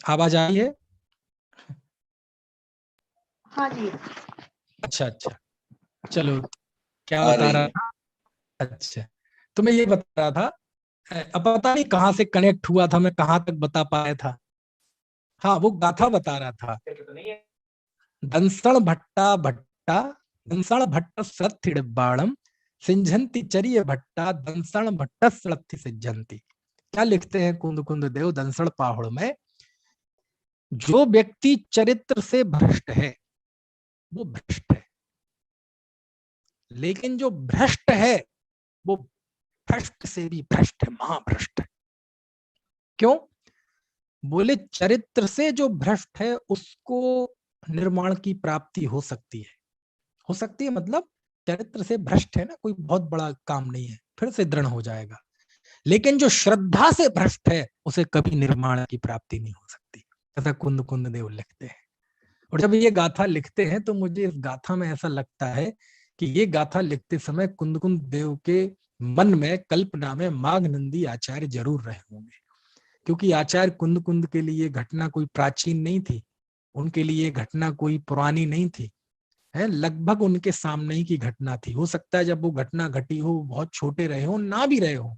आवाज आई है? हाँ जी। अच्छा अच्छा, चलो, क्या आ बता रही रहा है। था? अच्छा, तो मैं ये बता रहा था, अब पता नहीं कहाँ से कनेक्ट हुआ था, मैं कहाँ तक बता पाया था। हाँ, वो गाथा बता रहा था, दंसण भट्टा भट्टा, दंसण भट्ट स्रथिबाणम, सिंझंती चरिय भट्टा, दंसण भट्ट स्रथि सिंझंती। क्या लिखते हैं कुंद कुंद देव दंसण पाहुड़ में, जो व्यक्ति चरित्र से भ्रष्ट है वो भ्रष्ट है, लेकिन जो भ्रष्ट है वो भ्रष्ट से भी भ्रष्ट है, महाभ्रष्ट है। क्यों? बोले चरित्र से जो भ्रष्ट है उसको निर्माण की प्राप्ति हो सकती है, हो सकती है मतलब चरित्र से भ्रष्ट है ना, कोई बहुत बड़ा काम नहीं है, फिर से दृढ़ हो जाएगा। लेकिन जो श्रद्धा से भ्रष्ट है उसे कभी निर्माण की प्राप्ति नहीं हो सकती, ऐसा कुंद कुंद देव लिखते हैं। और जब ये गाथा लिखते हैं तो मुझे इस गाथा में ऐसा लगता है कि ये गाथा लिखते समय कुंद कुंद देव के मन में, कल्पना में माघ नंदी आचार्य जरूर रहे होंगे, क्योंकि आचार्य कुंद कुंद के लिए घटना कोई प्राचीन नहीं थी, उनके लिए घटना कोई पुरानी नहीं थी, है लगभग उनके सामने ही की घटना थी। हो सकता है जब वो घटना घटी हो बहुत छोटे रहे हो, ना भी रहे हो,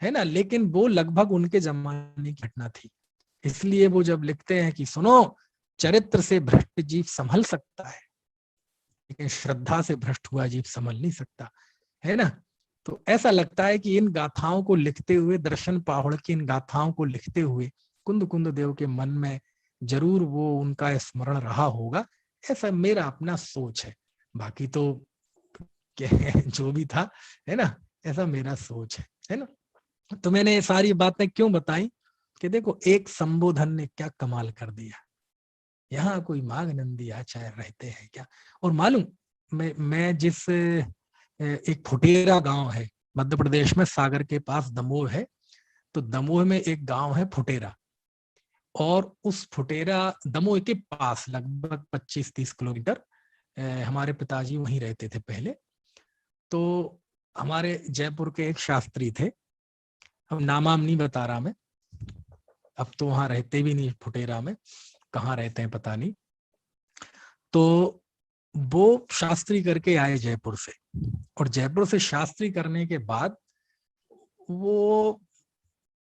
है ना, लेकिन वो लगभग उनके जमाने की घटना थी। इसलिए वो जब लिखते हैं कि सुनो, चरित्र से भ्रष्ट जीव संभल सकता है लेकिन श्रद्धा से भ्रष्ट हुआ जीव संभल नहीं सकता, है ना। तो ऐसा लगता है कि इन गाथाओं को लिखते हुए, दर्शन पाहुड़ की इन गाथाओं को लिखते हुए कुंद कुंद देव के मन में जरूर वो उनका स्मरण रहा होगा, ऐसा मेरा अपना सोच है। बाकी तो जो भी था, है ना, ऐसा मेरा सोच है ना। तो मैंने ये सारी बातें क्यों बताई कि देखो एक संबोधन ने क्या कमाल कर दिया, यहाँ कोई माघ नंदी आचार्य रहते हैं क्या। और मालूम, मैं जिस एक फुटेरा गांव है मध्य प्रदेश में, सागर के पास दमोह है, तो दमोह में एक गांव है फुटेरा, और उस फुटेरा दमोह के पास लगभग 25-30 किलोमीटर, हमारे पिताजी वहीं रहते थे पहले। तो हमारे जयपुर के एक शास्त्री थे, अब नाम नहीं बता रहा मैं, अब तो वहां रहते भी नहीं फुटेरा में, कहाँ रहते हैं पता नहीं। तो वो शास्त्री करके आए जयपुर से, और जयपुर से शास्त्री करने के बाद वो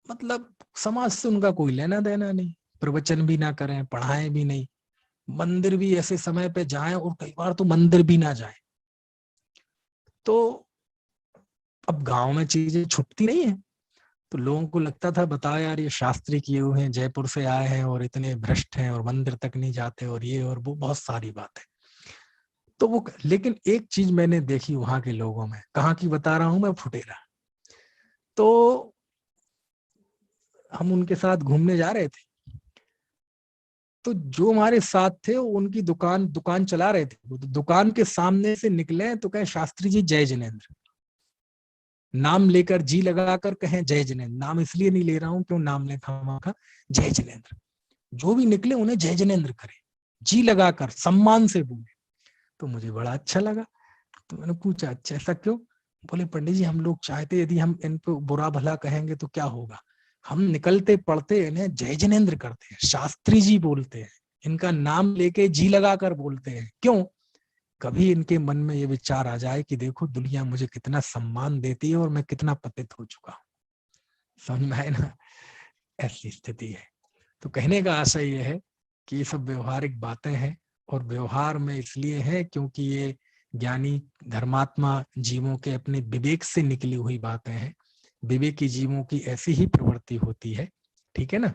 मतलब समाज से उनका कोई लेना देना नहीं, प्रवचन भी ना करें, पढ़ाएं भी नहीं, मंदिर भी ऐसे समय पे जाएं, और कई बार तो मंदिर भी ना जाएं। तो अब गांव में चीजें छुपती नहीं है, तो लोगों को लगता था बताओ यार ये शास्त्री किए हुए हैं, जयपुर से आए हैं और इतने भ्रष्ट हैं और मंदिर तक नहीं जाते और ये और वो, बहुत सारी बात है। तो वो, लेकिन एक चीज मैंने देखी वहां के लोगों में, कहाँ की बता रहा हूं मैं, फुटेरा। तो हम उनके साथ घूमने जा रहे थे, तो जो हमारे साथ थे वो उनकी दुकान दुकान चला रहे थे, वो तो दुकान के सामने से निकले तो कहे शास्त्री जी जय जिनेन्द्र, नाम लेकर जी लगाकर कहें जय जिनेन्द्र। नाम इसलिए नहीं ले रहा हूं क्यों नाम ले खामा का, जय जिनेन्द्र। जो भी निकले उन्हें जय जिनेन्द्र करें, जी लगाकर सम्मान से बोले। तो मुझे बड़ा अच्छा लगा, तो मैंने पूछा अच्छा ऐसा क्यों? बोले पंडित जी हम लोग चाहते यदि हम इन पे बुरा भला कहेंगे तो क्या होगा, हम निकलते पढ़ते इन्हें जय जिनेन्द्र करते हैं, शास्त्री जी बोलते हैं, इनका नाम लेके जी लगा कर बोलते हैं। क्यों? कभी इनके मन में ये विचार आ जाए कि देखो दुनिया मुझे कितना सम्मान देती है और मैं कितना पतित हो चुका हूं। समझ में आए ना, ऐसी स्थिति है। तो कहने का आशय ये है कि ये सब व्यवहारिक बातें हैं, और व्यवहार में इसलिए है क्योंकि ये ज्ञानी धर्मात्मा जीवों के अपने विवेक से निकली हुई बातें हैं। विवेकी जीवों की ऐसी ही प्रवृत्ति होती है, ठीक है ना।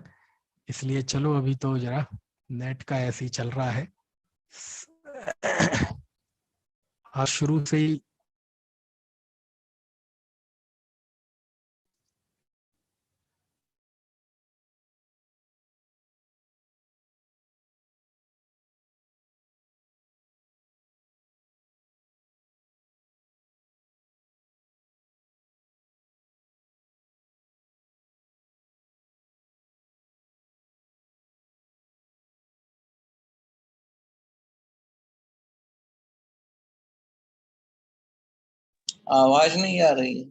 इसलिए चलो अभी तो जरा नेट का ऐसे ही चल रहा है, आज शुरू से ही। आवाज नहीं आ रही है।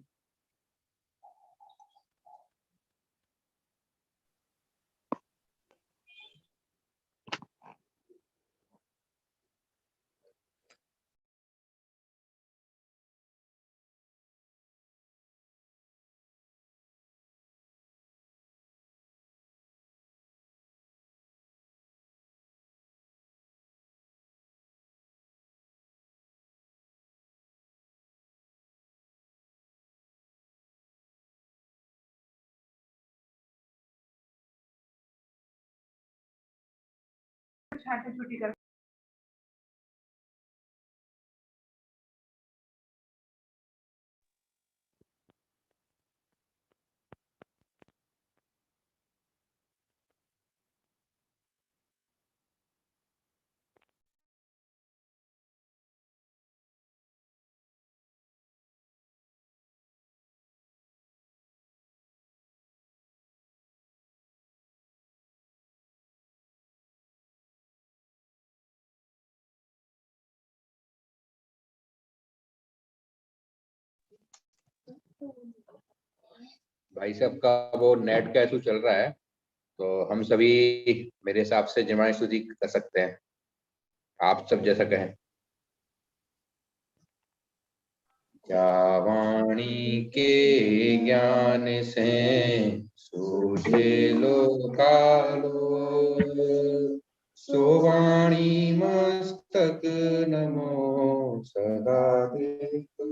भाई साहब का वो नेट का इशू चल रहा है, तो हम सभी मेरे हिसाब से जमाई स्तुति कर सकते हैं, आप सब जैसा कहें। क्या वाणी के ज्ञान से सूझे लोकालो, सो वाणी मस्तक नमो सदा देखो।